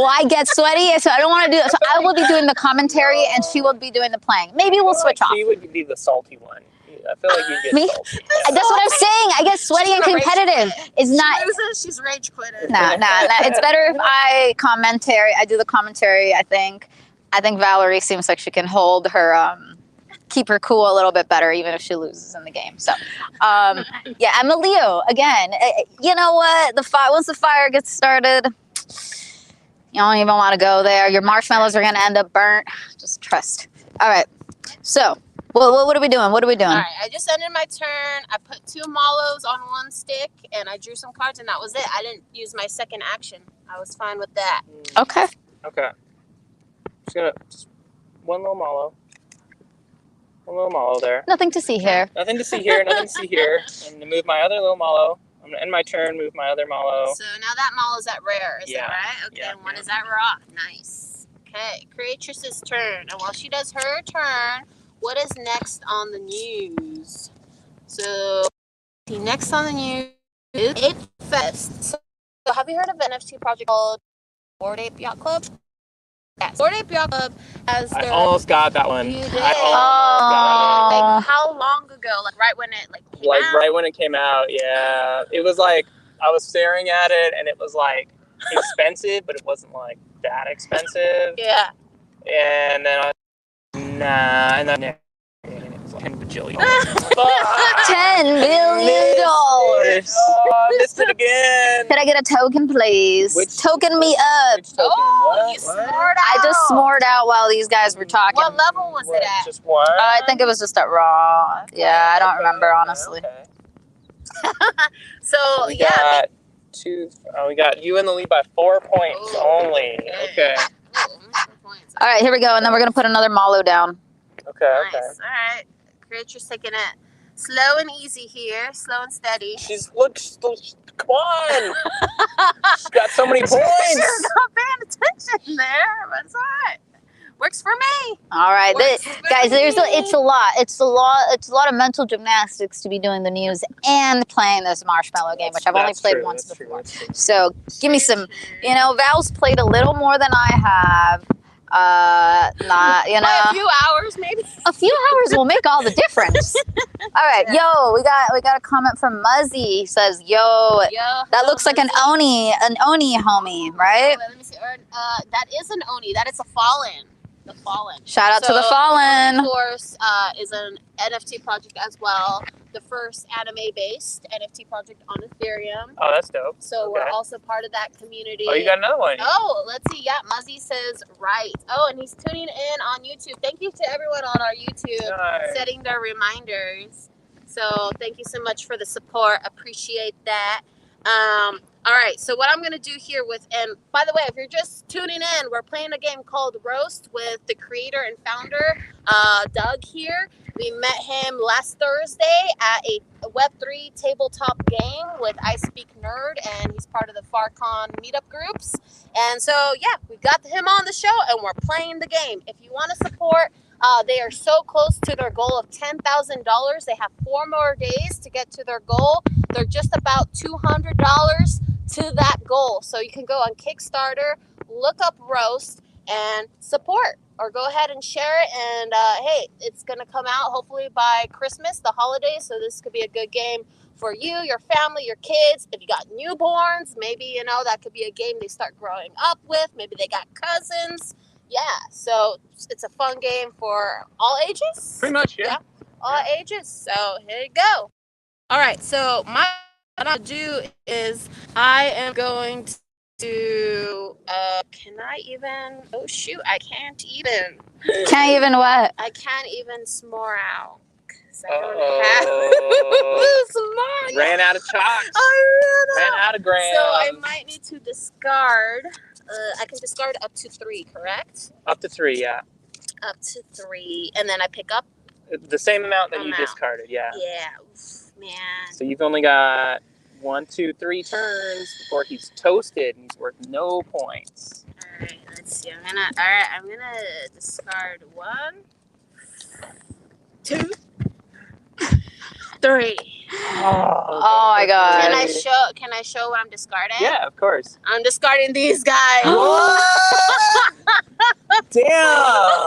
I get sweaty, so I don't want to do it. So I will be doing the commentary, and she will be doing the playing. Maybe we'll switch off. She would be the salty one. I feel like you get Me? salty. That's what I'm saying. I get sweaty and competitive. It's not. She's rage quitting. Nah. It's better if I do the commentary. I think Valerie seems like she can hold her, keep her cool a little bit better, even if she loses in the game. So, yeah, I'm a Leo again. You know what? Once the fire gets started, you don't even want to go there. Your marshmallows are gonna end up burnt. Just trust. All right. So, what are we doing? What are we doing? All right, I just ended my turn. I put 2 mallows on 1 stick, and I drew some cards, and that was it. I didn't use my second action. I was fine with that. Okay. Okay. Just one little mallow. One little mallow there. Nothing to see here. Nothing to see here. Nothing to see here. I'm gonna move my other little mallow. I'm gonna end my turn. Move my other mallow. So now that mallow's at rare, is that right? Okay, Yeah, and 1 is at raw. Nice. Okay, Creatress's turn. And while she does her turn, what is next on the news? So, next on the news is 8th Fest. So, have you heard of an NFT project called Bored Ape Yacht Club? Yes. Bored Ape Yacht Club has I their... almost got that one. You did? I almost got it. Like, how long ago? Like, right when it came out? Right when it came out, yeah. It was like, I was staring at it, and it was like expensive, but it wasn't like that expensive. Yeah. And then I nah, and then it was like $10 bajillion. $10 billion. Oh, I missed it again. Could I get a token, please? Token me up. Which token? Oh, you snored out. I just smored out while these guys were talking. What level was it at? Just one? I think it was just at raw. Okay. Yeah, I don't remember, honestly. Okay. So, We got we got you in the lead by 4 points only. Okay. All right, here we go. And then we're going to put another mallow down. Okay. Nice. All right. Creature's taking it slow and easy here. Slow and steady. Come on. She's got so many points. She's not paying attention there, but it's all right. Works for me. All right, Works for guys. me. It's a lot of mental gymnastics to be doing the news and playing this marshmallow game, which I've only played once before. So give me some. You know, Val's played a little more than I have. Not, you know, By a few hours maybe. A few hours will make all the difference. All right, yo, we got a comment from Muzzy. He says, yo, that looks like an Oni homie, right? Wait, let me see. That is an Oni. That is a Fallen. The Fallen. Shout out to the Fallen. Of course, is an NFT project as well. The first anime-based NFT project on Ethereum. Oh, that's dope. So we're also part of that community. Oh, you got another one. Oh, let's see. Yeah, Muzzy says right. Oh, and he's tuning in on YouTube. Thank you to everyone on our YouTube setting their reminders. So thank you so much for the support. Appreciate that. All right, so what I'm going to do here and by the way, if you're just tuning in, we're playing a game called Roast with the creator and founder, Doug here. We met him last Thursday at a Web3 tabletop game with I Speak Nerd, and he's part of the FarCon meetup groups. And so, yeah, we got him on the show, and we're playing the game. If you want to support, they are so close to their goal of $10,000. They have 4 more days to get to their goal. They're just about $200 to that goal. So you can go on Kickstarter, look up Roast, and support. Or go ahead and share it. And hey, it's going to come out hopefully by Christmas, the holidays. So this could be a good game for you, your family, your kids. If you got newborns, maybe, you know, that could be a game they start growing up with. Maybe they got cousins. Yeah, so it's a fun game for all ages. Pretty much, yeah. All ages. So here you go. All right, so what I'll do is I am going to, can I even, oh shoot, I can't even. Can't even what? I can't even s'more out. Because I don't have s'more. Ran out of chalks. I ran out of grams. So I might need to discard. I can discard up to 3, correct? Up to 3, yeah. Up to 3, and then I pick up the same amount that you discarded, yeah. Yeah, man. So you've only got 1, 2, 3 turns before he's toasted and he's worth no points. All right, let's see. I'm gonna discard 1, 2, 3. Oh my God. Can I show what I'm discarding? Yeah, of course. I'm discarding these guys. Damn.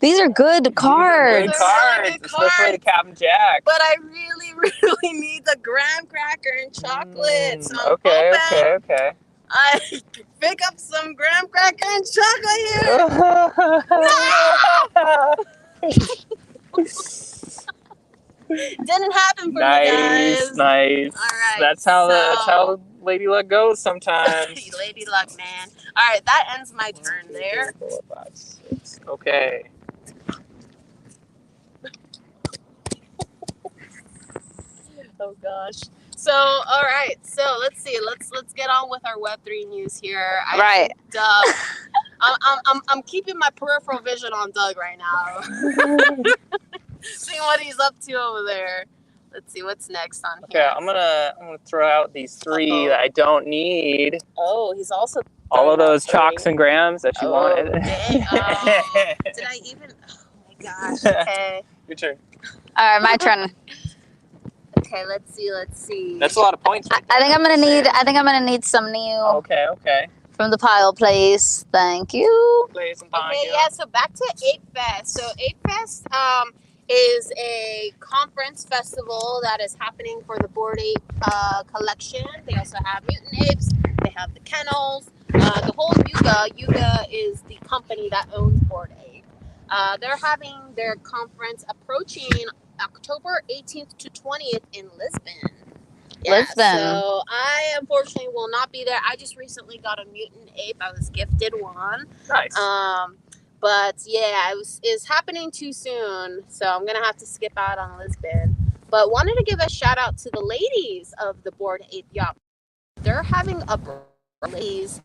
These are good cards. Good cards, Good especially the cards. Captain Jack. But I really, really need the graham cracker and chocolate. So I'm Okay. hoping I pick up some graham cracker and chocolate here. Didn't happen for me, guys. Nice. All right. That's how Lady Luck goes sometimes. Lady Luck, man. All right, that ends my turn there. 4, 5, 6. Okay. Oh gosh. So all right. So let's see. Let's get on with our Web3 news here. Right. Doug. I'm keeping my peripheral vision on Doug right now. Seeing what he's up to over there. Let's see what's next on here. Okay, I'm gonna throw out these 3 that I don't need. Oh, he's also All of those chalks and grams that you wanted. Dang. Oh, did I even? Oh my gosh. Okay. Your turn. All right, my turn. Okay. Let's see. That's a lot of points. Right I think I'm gonna need some new Okay. from the pile, please. Thank you. Play some Okay, yeah, so back to Ape Fest. So Ape Fest is a conference festival that is happening for the Bored Ape collection. They also have Mutant Apes. They have the Kennels. The whole Yuga is the company that owns Bored Ape. They're having their conference approaching October 18th to 20th in Lisbon. Yeah, Lisbon. So I unfortunately will not be there. I just recently got a mutant ape. I was gifted one. Nice. But yeah, it's happening too soon, so I'm gonna have to skip out on Lisbon. But wanted to give a shout out to the ladies of the Bored Ape Yacht. They're having a release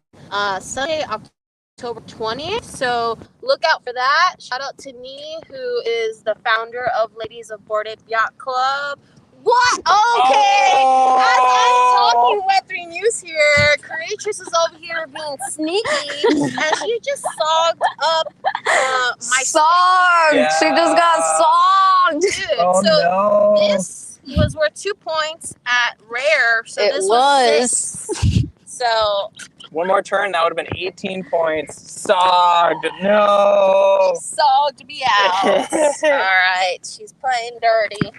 Sunday, October 20th. So look out for that. Shout out to Nee, who is the founder of Ladies of Bored Ape Yacht Club. What? Okay. As I'm talking Web3 news here, Creatrix is over here being sneaky, and she just sogged up my Sogged. Yeah. She just got sogged. dude. Oh So no. this was worth 2 points at rare. So It this was. 6. So One more turn, that would have been 18 points. Sogged. No. sogged me out. All right, she's playing dirty.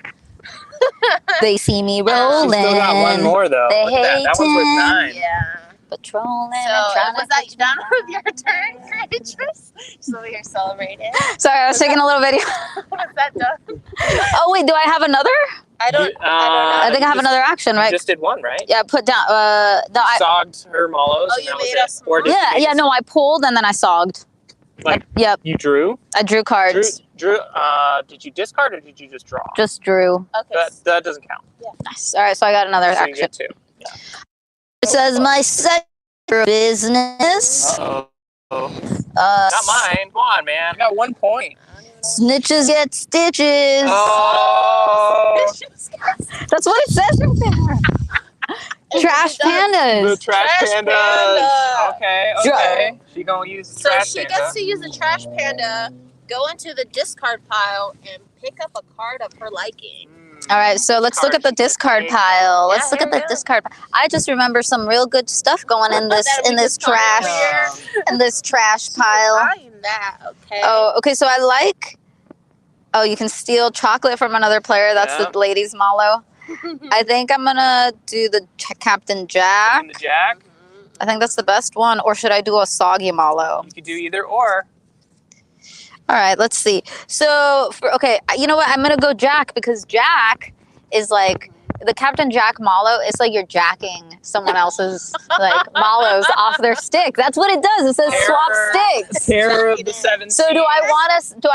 They see me She rolling. still got one more though. They Look at that. That one's worth hating. 9. Yeah. Patrolling. So and trying was to that catch done me with your turn, Creatrix? She's over here celebrating. Sorry, I was taking a little video. Was that done? Oh wait, do I have another? I don't know. I think I have another action, You right? just did one, right? Yeah, put down. No, You sogged her mallows. Oh, and you that was made it. us Or did you yeah, make yeah. us- No, I pulled and then I sogged. Like- Yep, You drew? I drew cards. Drew. Did you discard or did you just draw? Just drew. Okay. That doesn't count. Nice. All right, so I got another So you action. get 2. It says my second business. Uh-oh. Uh, Not mine. Come on, man. I got 1 point. Snitches get stitches. Oh. That's what it says right there. Trash The pandas. trash Trash pandas. panda. Okay. She gonna use the So trash she panda. gets to use the trash panda, go into the discard pile, and pick up a card of her liking. All right, so let's look at the discard pile. Let's look here at the we go. discard pile. I just remember some real good stuff going in this That we in this just saw trash earlier. in this trash pile. Buying that, okay. Oh, okay. So I like. Oh, you can steal chocolate from another player. That's Yeah. the ladies' mallow. I think I'm gonna do the Captain Jack. And the jack. I think that's the best one. Or should I do a soggy mallow? You could do either or. All right, let's see. So, okay, you know what? I'm gonna go Jack because Jack is like the Captain Jack mallow. It's like you're jacking someone else's like mallows off their stick. That's what it does. It says swap sticks. Terror of the 7 So do I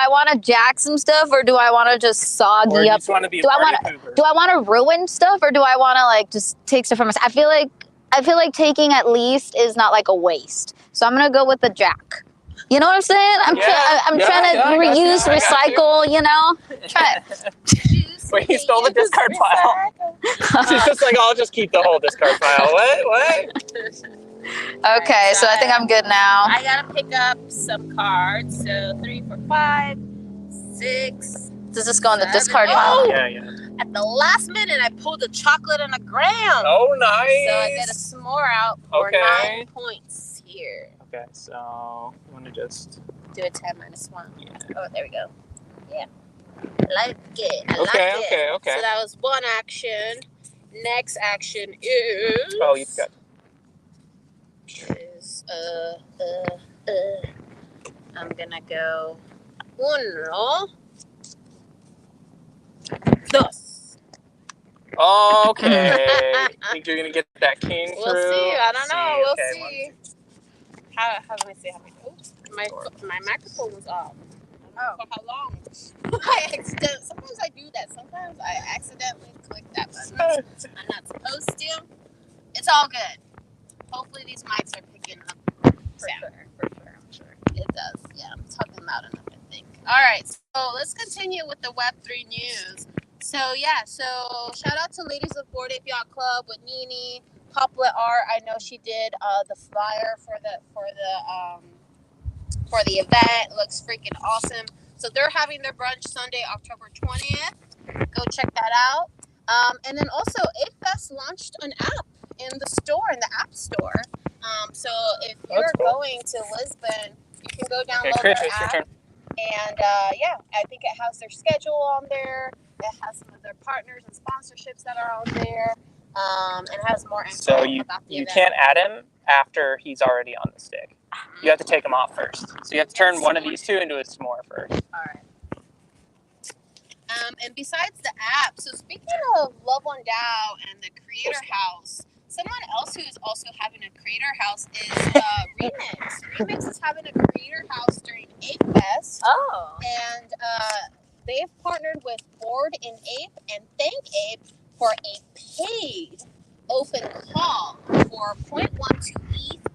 want to jack some stuff or do I want to just Or soggy you up? just want to be a Do I party wanna- pooper. Do I want to ruin stuff or do I want to like just take stuff from myself? I feel like taking at least is not like a waste. So I'm gonna go with the Jack. You know what I'm saying? I'm trying to I got reuse, you. recycle. You know, try. Wait, you stole the discard pile. She's just like, I'll just keep the whole discard pile. What? Okay, so I think I'm good now. I gotta pick up some cards. So 3, 4, 5, 6. Does this go in the 7. discard Oh! pile? Yeah. at the last minute, I pulled a chocolate and a graham. Oh, nice. So I get a s'more out for 9 points here. Okay, so you want to just do a 10 minus 1. Yeah. Oh, there we go. Yeah. Like it. I like it. Okay. So that was one action. Next action is. Oh, you got. Is I'm gonna go uno, dos. Okay. Think you're gonna get that king We'll through? see. I don't know. We'll Okay, see. How let me see how many. Oops, my microphone was off. Oh. For how long? Sometimes I do that. Sometimes I accidentally click that button. I'm not supposed to. It's all good. Hopefully these mics are picking up sound. For sure, I'm sure. It does. Yeah, I'm talking loud enough, I think. All right, so let's continue with the Web3 news. So shout out to Ladies of Board Ape Yacht Club with Nini, Poplet Art. I know she did the flyer for the event. It looks freaking awesome. So they're having their brunch Sunday, October 20th. Go check that out. And then also, Ape Fest launched an app in the store, in the App Store. So if you're going to Lisbon, you can go download their app. And I think it has their schedule on there. It has some of their partners and sponsorships that are on there. It has more info So about the you event. can't add him after he's already on the stick. You have to take him off first. So you have to turn one of these two into a s'more first. All right. And besides the app, so speaking of Love One DAO and the Creator House, someone else who is also having a Creator House is Remix. Remix is having a Creator House during Ape Fest. Oh. And they've partnered with Board in Ape and Thank Ape for a paid open call for 0.12 ETH.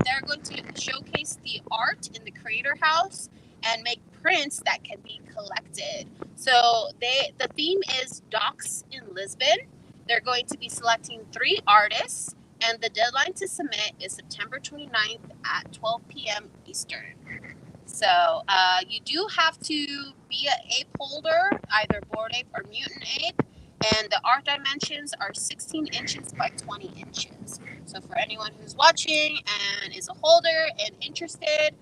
They're going to showcase the art in the Creator House and make prints that can be collected. So the theme is Docks in Lisbon. They're going to be selecting 3 artists, and the deadline to submit is September 29th at 12 p.m. Eastern. So you do have to be an ape holder, either Bored Ape or Mutant Ape, and the art dimensions are 16 inches by 20 inches. So for anyone who's watching and is a holder and interested,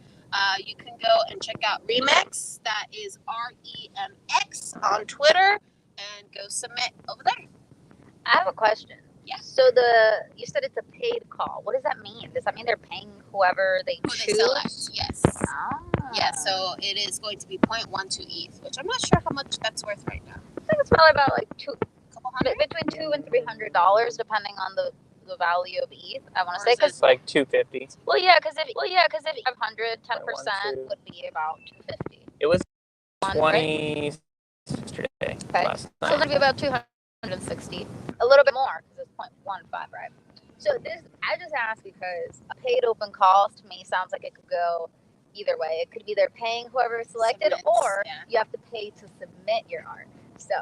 you can go and check out Remix. That is REMX on Twitter, and go submit over there. I have a question. Yeah. So you said it's a paid call. What does that mean? Does that mean they're paying whoever they choose? They select, yes. Ah. Yeah, so it is going to be 0.12 ETH, which I'm not sure how much that's worth right now. I think it's probably about like $200? between $200 and $300, depending on the value of ETH. I want to say It's because like $250. well, yeah, because if 500, 10% would be about $250. It was Right? 20 yesterday. Okay. Last So night. it's gonna be about 260, a little bit more because it's 0.15, right? So I just asked because a paid open call to me sounds like it could go either way. It could be they're paying whoever is selected, Submits, or yeah. you have to pay to submit your art. So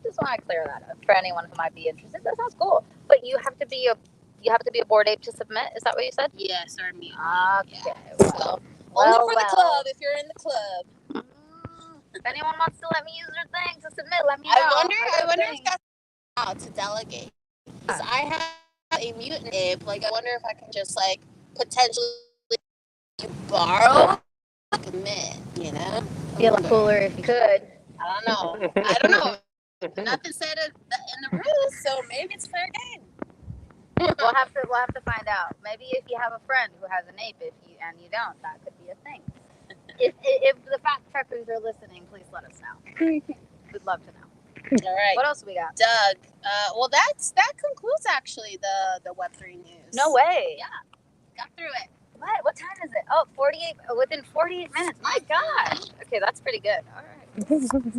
just want to clear that up for anyone who might be interested. That sounds cool, but you have to be a Bored Ape to submit. Is that what you said? Yes, or me. Okay. Yeah. Well, Only for the club, if you're in the club. If anyone wants to let me use their thing to submit, let me know. I wonder if that's how to delegate. Because I have a mutant ape. Like, I wonder if I can just, like, potentially borrow a commit, you know? Feel cooler if you could. I don't know. Nothing said in the rules, so maybe it's fair game. We'll have to find out. Maybe if you have a friend who has an ape, and you don't, that could be a thing. If the fact checkers are listening, please let us know. We'd love to know. All right. What else we got? Doug. Well, that concludes actually the Web3 news. No way. Yeah. Got through it. What time is it? Oh, 48. Within 48 minutes. My gosh. Okay, that's pretty good. All right.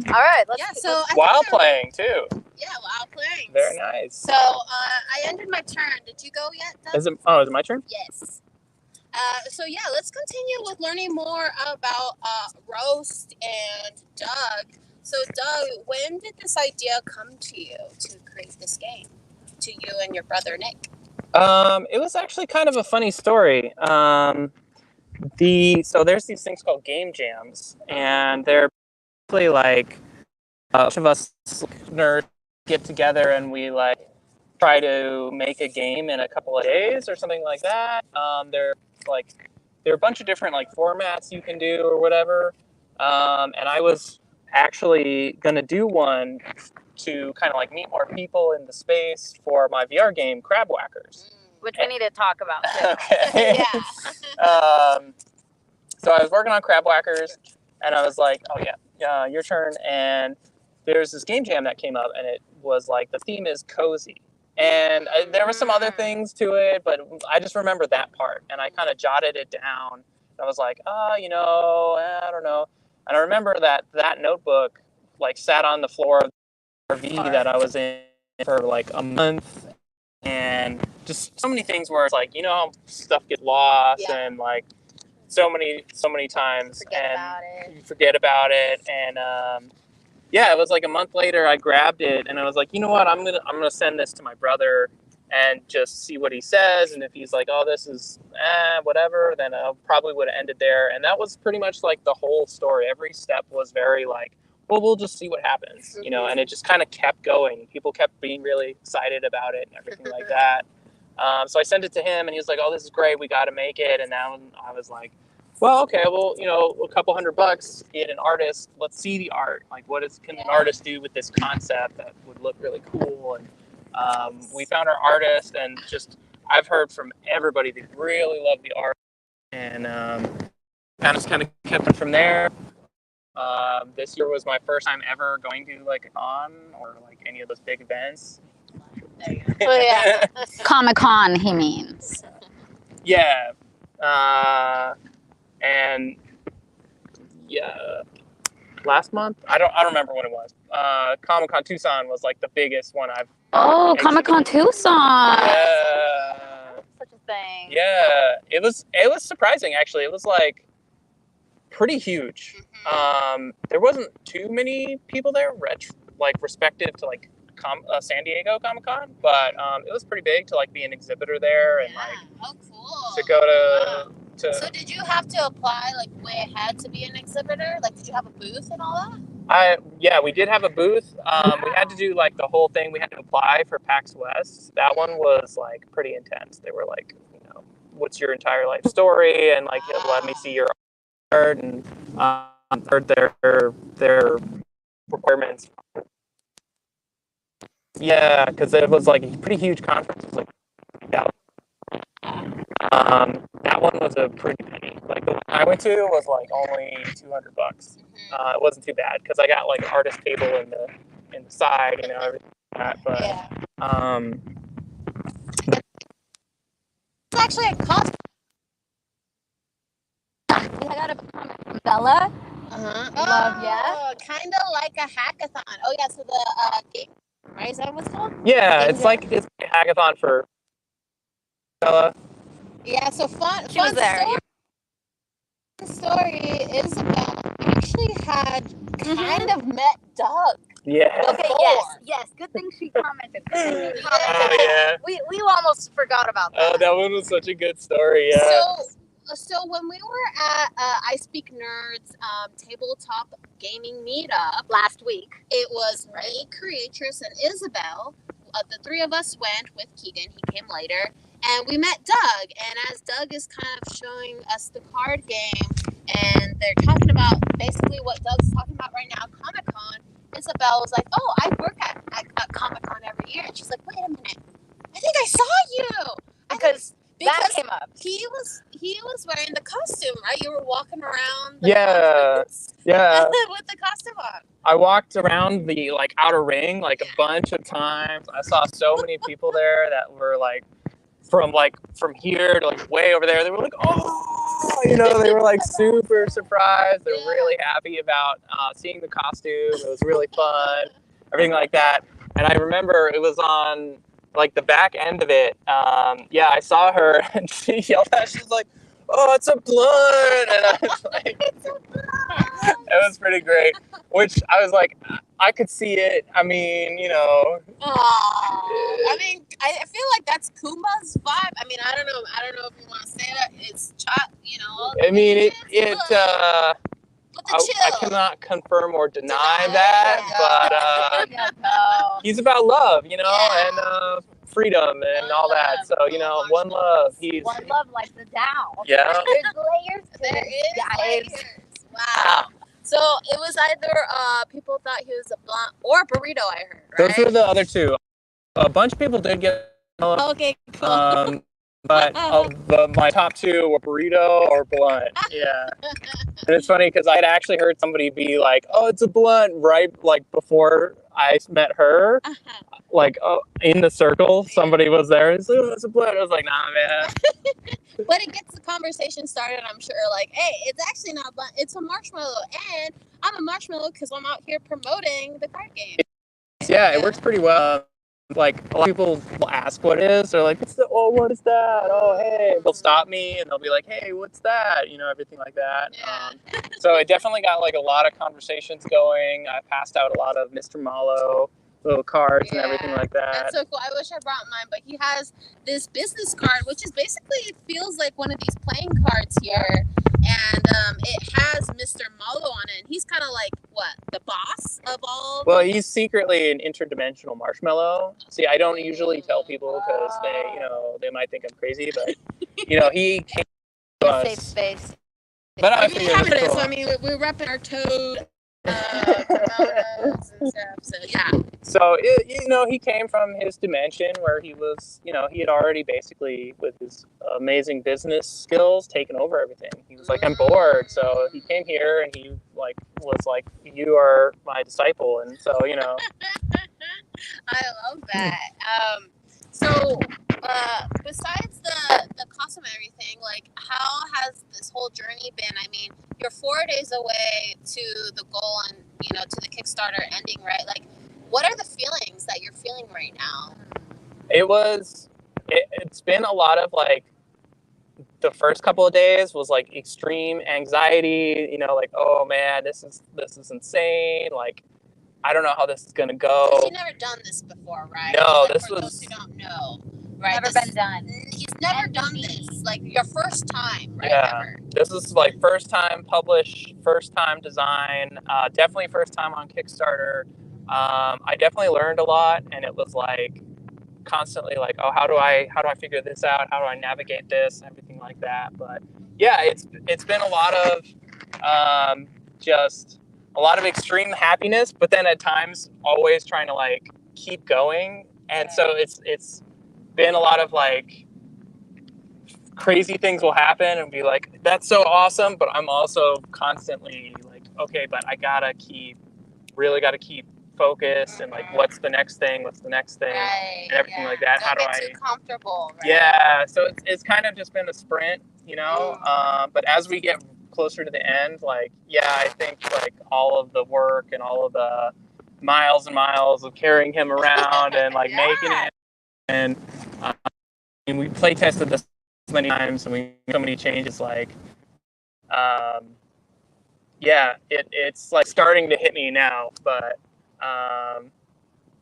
All right. Let's. While playing too. Yeah, while playing. Very nice. So I ended my turn. Did you go yet, Doug? Is it my turn? Yes. Let's continue with learning more about Roast and Doug. So, Doug, when did this idea come to you to create this game? To you and your brother, Nick? It was actually kind of a funny story. So there's these things called game jams, and they're basically like bunch of us nerds get together and we like try to make a game in a couple of days or something like that. There are a bunch of different like formats you can do or whatever. And I was actually gonna do one to kind of like meet more people in the space for my VR game Crab Whackers, which we need to talk about too. Okay. Yeah. So I was working on Crab Whackers, and I was like, "Oh yeah, your turn." And there's this game jam that came up, and it was like the theme is cozy, and there were some other things to it, but I just remember that part, and I kind of jotted it down. And I was like, I don't know. And I remember that notebook like sat on the floor of the RV that I was in for like a month, and just so many things where it's like, stuff gets lost and like so many times you forget about it. And it was like a month later I grabbed it and I was like, you know what, I'm gonna send this to my brother and just see what he says, and if he's like, oh, this is whatever, then I probably would have ended there. And that was pretty much like the whole story. Every step was very like, well, we'll just see what happens, and it just kind of kept going. People kept being really excited about it and everything like that. So I sent it to him, and he was like, oh, this is great, we got to make it. And now I was like, well, okay, well, a couple $100, get an artist, let's see the art. Like, can an artist do with this concept that would look really cool? And we found our artist, and I've heard from everybody, they really love the art. And kind of kept it from there. This year was my first time ever going to like a con or like any of those big events. Oh, yeah. Comic-Con, he means. Yeah. And last month, I don't remember when it was. Comic-Con Tucson was like the biggest one I've. Oh, Comic-Con Tucson. Yeah. Such a thing. Yeah, it was surprising actually. It was like pretty huge. There wasn't too many people there, respective to like San Diego Comic-Con, but it was pretty big to like be an exhibitor there and Oh, cool. to go to. So did you have to apply like way ahead to be an exhibitor? Like, did you have a booth and all that? We did have a booth. We had to do like the whole thing. We had to apply for PAX West. That one was like pretty intense. They were like, what's your entire life story, and like let me see your art, and their requirements. Yeah, because it was like a pretty huge conference. It was like, that one was a pretty penny. Like the one I went to was like only $200. It wasn't too bad because I got like artist table in the side, everything like that. But It's actually a cost. We got a comment from Bella. Love, yeah. Kind of like a hackathon. Oh yeah, so the game, right? Is that what it's called? Yeah, it's a hackathon for Bella. Yeah, so fun. She was there. Story Isabel actually had kind of met Doug. Yeah. Okay, yes. Good thing she commented. Oh yeah. We almost forgot about that. Oh, that one was such a good story. Yeah. So when we were at I Speak Nerds tabletop gaming meetup last week, it was me, Creatress, and Isabel. The three of us went with Keegan. He came later. And we met Doug, and as Doug is kind of showing us the card game, and they're talking about basically what Doug's talking about right now, Comic-Con, Isabel was like, oh, I work at Comic-Con every year. And she's like, wait a minute, I think I saw you. Because that came up. He was wearing the costume, right? You were walking around Yeah. with the costume on. I walked around the like outer ring like a bunch of times. I saw so many people there that were like from here to like way over there. They were like, oh, they were like super surprised. They were really happy about seeing the costume. It was really fun, everything like that. And I remember it was on like the back end of it. I saw her and she yelled out, she's like, oh, it's a blunt. And I was like, it's a blunt. It was pretty great. Which I was like, I could see it. I mean, I mean, I feel like that's Kumba's vibe. I mean, I don't know if you want to say that. It's chat, I mean, but I cannot confirm or deny that, but he's about love, you know, and freedom and all that. So, you know, one love. One love like the Dow. Yeah. There's layers to There this, is guys. layers. Wow. So it was either people thought he was a blunt or a burrito, I heard, right? Those were the other two. A bunch of people did get Okay, cool. but my top two were burrito or blunt. Yeah. And it's funny because I had actually heard somebody be like, "Oh, it's a blunt," right? Like before I met her, like in the circle, somebody was there. It's like, "Oh, it's a blunt." I was like, "Nah, man." But it gets the conversation started, I'm sure. Like, hey, it's actually not blunt. It's a marshmallow, and I'm a marshmallow because I'm out here promoting the card game. Yeah, it works pretty well. Like a lot of people will ask what it is. They're like, what is that? Oh, hey. They'll stop me and they'll be like, hey, what's that? You know, everything like that. Yeah. So it definitely got like a lot of conversations going. I passed out a lot of Mr. Mallow little cards and everything like that. That's so cool. I wish I brought mine, but he has this business card, which is basically feels like one of these playing cards here. And it has Mr. Mallow on it. And he's kind of like, what, the boss of all? Well, he's secretly an interdimensional marshmallow. See, I don't usually tell people because they, you know, they might think I'm crazy, but, you know, he came to us. Safe space. But I mean, figured it was so cool. I mean, we're repping our toad kimonos and stuff. So yeah. So you know, he came from his dimension where he was, you know, he had already basically with his amazing business skills taken over everything. He was like, I'm bored, so he came here and he like was like, you are my disciple, and so you know. I love that. So besides the cost of everything, like how has this whole journey been? I mean, you're 4 days away to the goal and, you know, to the Kickstarter ending, right? Like, what are the feelings that you're feeling right now? It's been a lot of like, the first couple of days was like extreme anxiety, you know, like, oh man, this is insane. Like, I don't know how this is gonna go. Because you've never done this before, right? No, like, this for was those who don't know, right? Never been done. He's never done this. Like your first time, right? Yeah, Ever. this is like first time published, first time design, definitely first time on Kickstarter. I definitely learned a lot, and it was like constantly like, oh, how do I figure this out? How do I navigate this? Everything like that. But yeah, it's been a lot of just a lot of extreme happiness, but then at times always trying to like keep going. And so it's been a lot of like crazy things will happen and be like, that's so awesome, but I'm also constantly like, okay, but I really gotta keep focused and like, what's the next thing, and everything like that. Don't get too comfortable, right? Yeah, so it's kind of just been a sprint, you know. But as we get closer to the end, like, yeah, I think like all of the work and all of the miles and miles of carrying him around and like making it, and we play tested this many times and we made so many changes, like it's like starting to hit me now, but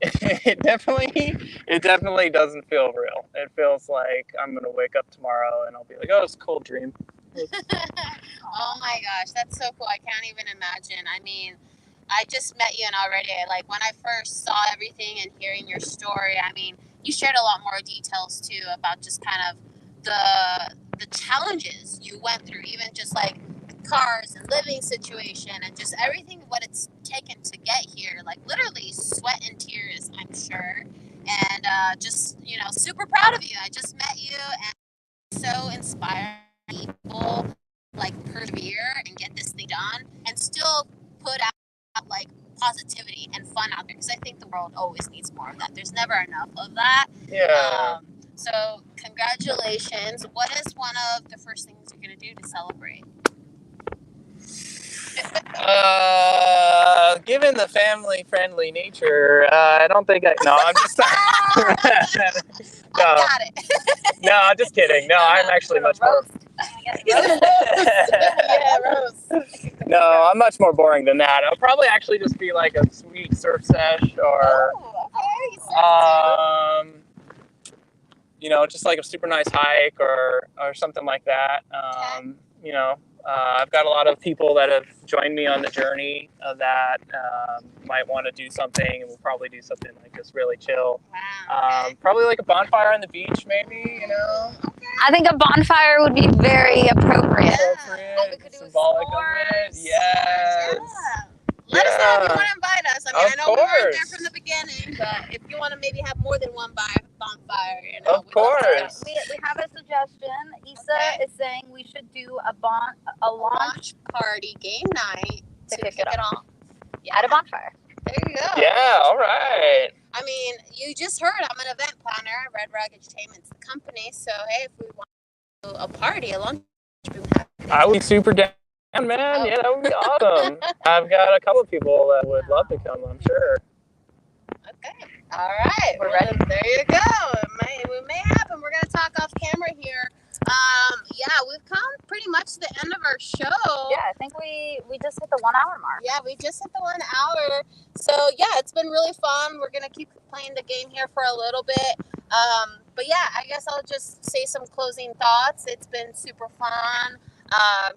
it definitely doesn't feel real. It feels like I'm gonna wake up tomorrow and I'll be like, oh, it's a cold dream. Oh my gosh, that's so cool. I can't even imagine. I mean, I just met you and already, like, when I first saw everything and hearing your story, I mean, you shared a lot more details too about just kind of the challenges you went through, even just like cars and living situation and just everything what it's taken to get here, like literally sweat and tears, I'm sure. And just, you know, super proud of you. I just met you and so inspiring people like persevere and get this thing done and still put out like positivity and fun out there, because I think the world always needs more of that. There's never enough of that. So congratulations. What is one of the first things you're going to do to celebrate? Given the family-friendly nature, I don't think I'm just no. I got it. No, I'm just kidding. No, I'm actually much more. Yeah, roast. No, I'm much more boring than that. I'll probably actually just be like a sweet surf sesh, or you know, just like a super nice hike or something like that. You know, I've got a lot of people that have joined me on the journey that might want to do something, and we'll probably do something like this really chill. Wow. Okay. Probably like a bonfire on the beach, maybe, you know? Okay. I think a bonfire would be very appropriate. Or we could do symbolic of it. s'mores. Yes. Yeah. Let us know if you want to invite us. I mean, Of I know we weren't there course. from the beginning, but if you want to maybe have more than one bonfire, you know. Of course. We have a suggestion. Issa is saying we should do a launch Party game night to to kick it off. at a bonfire. There you go. Yeah, all right. I mean, you just heard I'm an event planner. Red Rag Entertainment's the company. So, hey, if we want to do a party, a lunch, we would have I would be super down, man. Yeah, that would be awesome. I've got a couple of people that would love to come, I'm sure. Okay. All right. We're ready. There you go. It may happen. We're going to talk off camera here. Yeah, we've come pretty much to the end of our show. Yeah, I think we just hit the 1 hour mark. Yeah, we just hit the 1 hour. So, yeah, it's been really fun. We're going to keep playing the game here for a little bit. But, yeah, I guess I'll just say some closing thoughts. It's been super fun.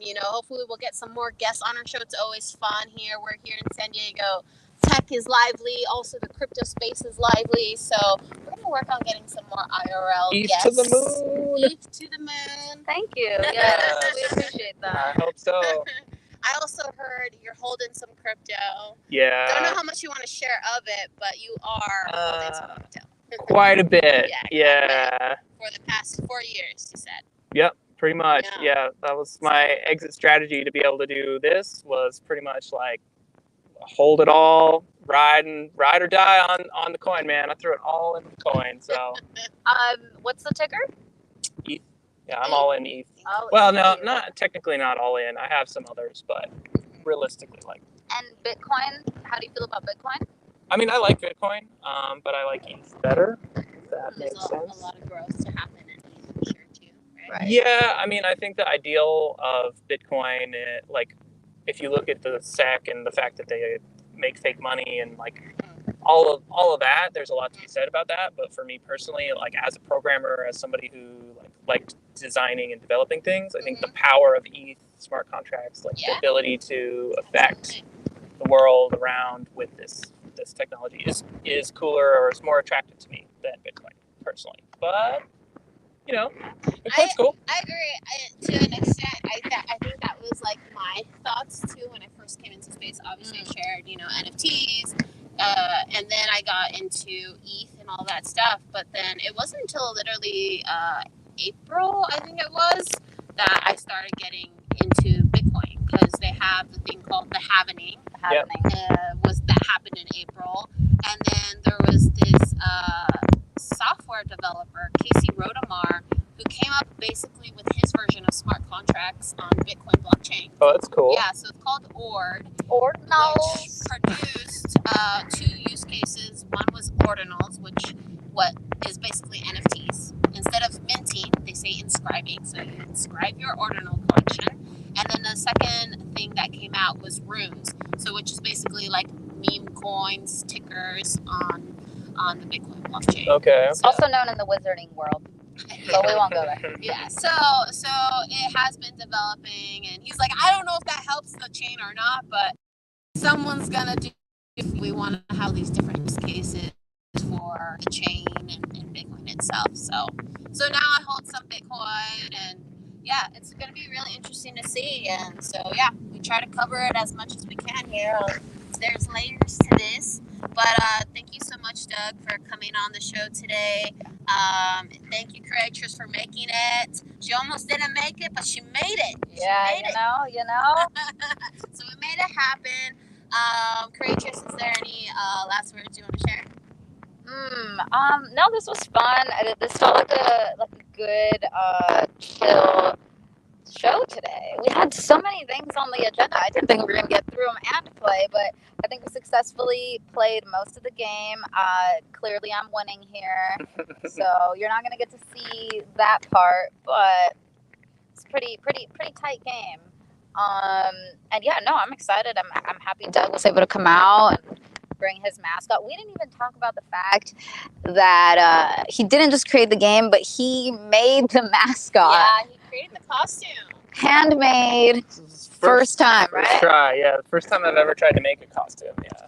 You know, hopefully we'll get some more guests on our show. It's always fun here. We're here in San Diego. Tech is lively. Also, the crypto space is lively. So we're going to work on getting some more IRL Eve guests. to the moon. Eve to the moon. Thank you. Yes. Yes, we appreciate that. I hope so. I also heard you're holding some crypto. Don't Yeah. know how much you want to share of it, but you are holding some crypto. Quite a bit. Yeah. For the past 4 years, you said. Yep, pretty much. Yeah. Yeah, that was my exit strategy to be able to do this, was pretty much like hold it all, ride or die on the coin, man. I threw it all in the coin. So What's the ticker? ETH. Yeah, I'm all in ETH. Oh, Well, no, not technically not all in. I have some others, but realistically, like. And Bitcoin? How do you feel about Bitcoin? I mean, I like Bitcoin, but I like ETH better. If that There's makes a sense. lot of growth to happen in ETH, I'm sure, too. Right? Yeah, I mean, I think the ideal of Bitcoin, like, if you look at the SEC and the fact that they make fake money and like all of that, there's a lot to be said about that. But for me personally, like as a programmer, as somebody who liked designing and developing things, I think the power of ETH, smart contracts, like the ability to affect the world around with this technology is cooler, or is more attractive to me than Bitcoin personally. But you know, Bitcoin's cool. I agree to an extent. I think that was like my thoughts too when I first came into space. Obviously, I shared, you know, NFTs, and then I got into ETH and all that stuff. But then it wasn't until literally April, I think it was, that I started getting into Bitcoin, because they have the thing called the halvening. That happened in April, and then there was this software developer, Casey Rodamar, who came up basically with his version of smart contracts on Bitcoin blockchain. Oh, that's cool. Yeah, so it's called Ord. Ordinals. Which produced two use cases. One was ordinals, which is basically NFTs. Instead of minting, they say inscribing. So you inscribe your ordinal collection. And then the second thing that came out was runes. So which is basically like meme coins, tickers on the Bitcoin blockchain. Okay. So, Also known in the wizarding world, but we won't go there. yeah, so it has been developing, and he's like, I don't know if that helps the chain or not, but someone's gonna do if we want to have these different use cases for the chain and Bitcoin itself. So now I hold some Bitcoin, and yeah, it's gonna be really interesting to see. And so yeah, we try to cover it as much as we can here. There's layers to this. But thank you so much, Doug, for coming on the show today. Thank you, Creatress, for making it. She almost didn't make it, but she made it. You know. So we made it happen. Creatress, is there any last words you want to share? No, this was fun. This felt like a good, chill show today. We had so many things on the agenda. I didn't think we were going to get through them and play, but I think we successfully played most of the game. Clearly I'm winning here, so you're not going to get to see that part, but it's pretty tight game. And yeah, no, I'm excited. I'm happy Doug was able to come out and bring his mascot. We didn't even talk about the fact that he didn't just create the game, but he made the mascot. Yeah, he created the costume. handmade. First time, right? First try, yeah. First time I've ever tried to make a costume, yeah.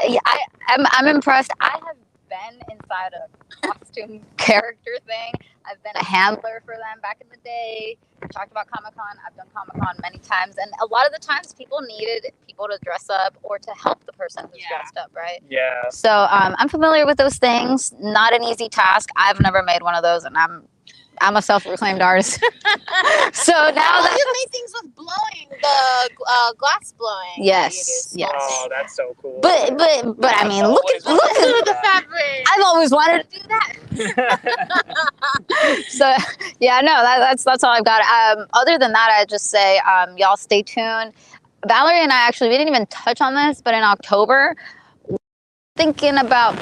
Yeah, I'm impressed. I have been inside a costume character thing. I've been a handler for them back in the day. We talked about Comic-Con. I've done Comic-Con many times. And a lot of the times people needed people to dress up or to help the person who's dressed up, right? Yeah. So I'm familiar with those things. Not an easy task. I've never made one of those, and I'm a self-proclaimed artist. So now that you made things with blowing, the glass blowing. yes. Oh, that's so cool. But I mean, look at the fabric. I've always wanted to do that. So yeah, no, that's all I've got. Other than that, I just say y'all stay tuned. Valerie and I we didn't even touch on this, but in October, we're thinking about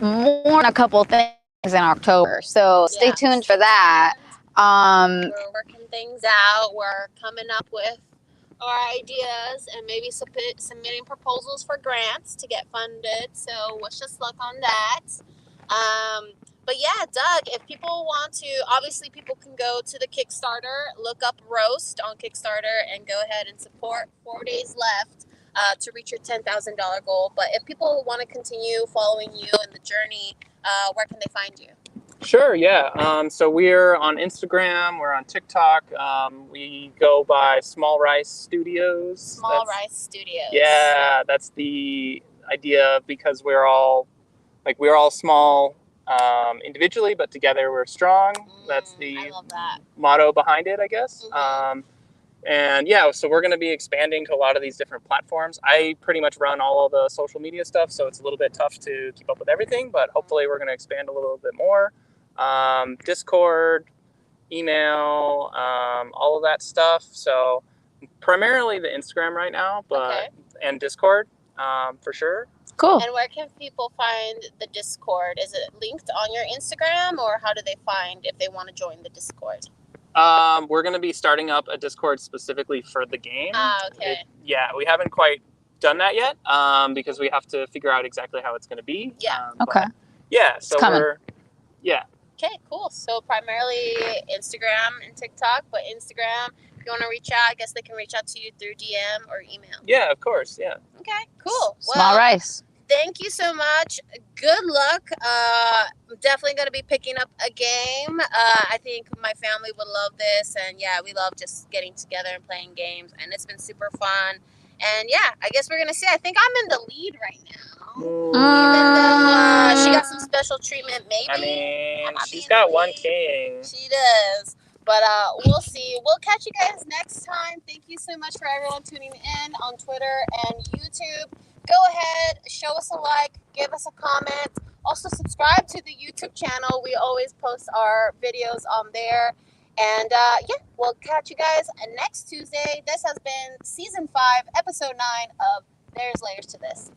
more than a couple things in October. So stay tuned for that. We're working things out. We're coming up with our ideas and maybe submitting proposals for grants to get funded. So wish us luck on that. But yeah, Doug, if people want to, obviously people can go to the Kickstarter, look up Roast on Kickstarter and go ahead and support. 4 days left to reach your $10,000 goal. But if people want to continue following you in the journey, where can they find you? Sure, yeah. So we're on Instagram, we're on TikTok. We go by Small Rice Studios. Rice Studios. Yeah, that's the idea because we're all small individually, but together we're strong. That's the I love that. motto behind it, I guess. Mm-hmm. And yeah, so we're going to be expanding to a lot of these different platforms. I pretty much run all of the social media stuff, so it's a little bit tough to keep up with everything, but hopefully we're going to expand a little bit more. Discord, email, all of that stuff. So primarily the Instagram right now, but and Discord for sure. Cool. And where can people find the Discord? Is it linked on your Instagram, or how do they find if they want to join the Discord? We're going to be starting up a Discord specifically for the game. Okay. We haven't quite done that yet because we have to figure out exactly how it's going to be. Yeah. Okay. Yeah. So Okay, cool. So primarily Instagram and TikTok, but Instagram, if you want to reach out, I guess they can reach out to you through DM or email. Yeah, of course. Yeah. Okay, cool. Small Rice. Thank you so much. Good luck. I'm definitely going to be picking up a game. I think my family would love this. And yeah, we love just getting together and playing games. And it's been super fun. And yeah, I guess we're going to see. I think I'm in the lead right now. Even though she got some special treatment, maybe. I mean, she's got one king. She does. But we'll see. We'll catch you guys next time. Thank you so much for everyone tuning in on Twitter and YouTube. Go ahead, show us a like, give us a comment. Also, subscribe to the YouTube channel. We always post our videos on there. And yeah, we'll catch you guys next Tuesday. This has been Season 5, Episode 9 of There's Layers to This.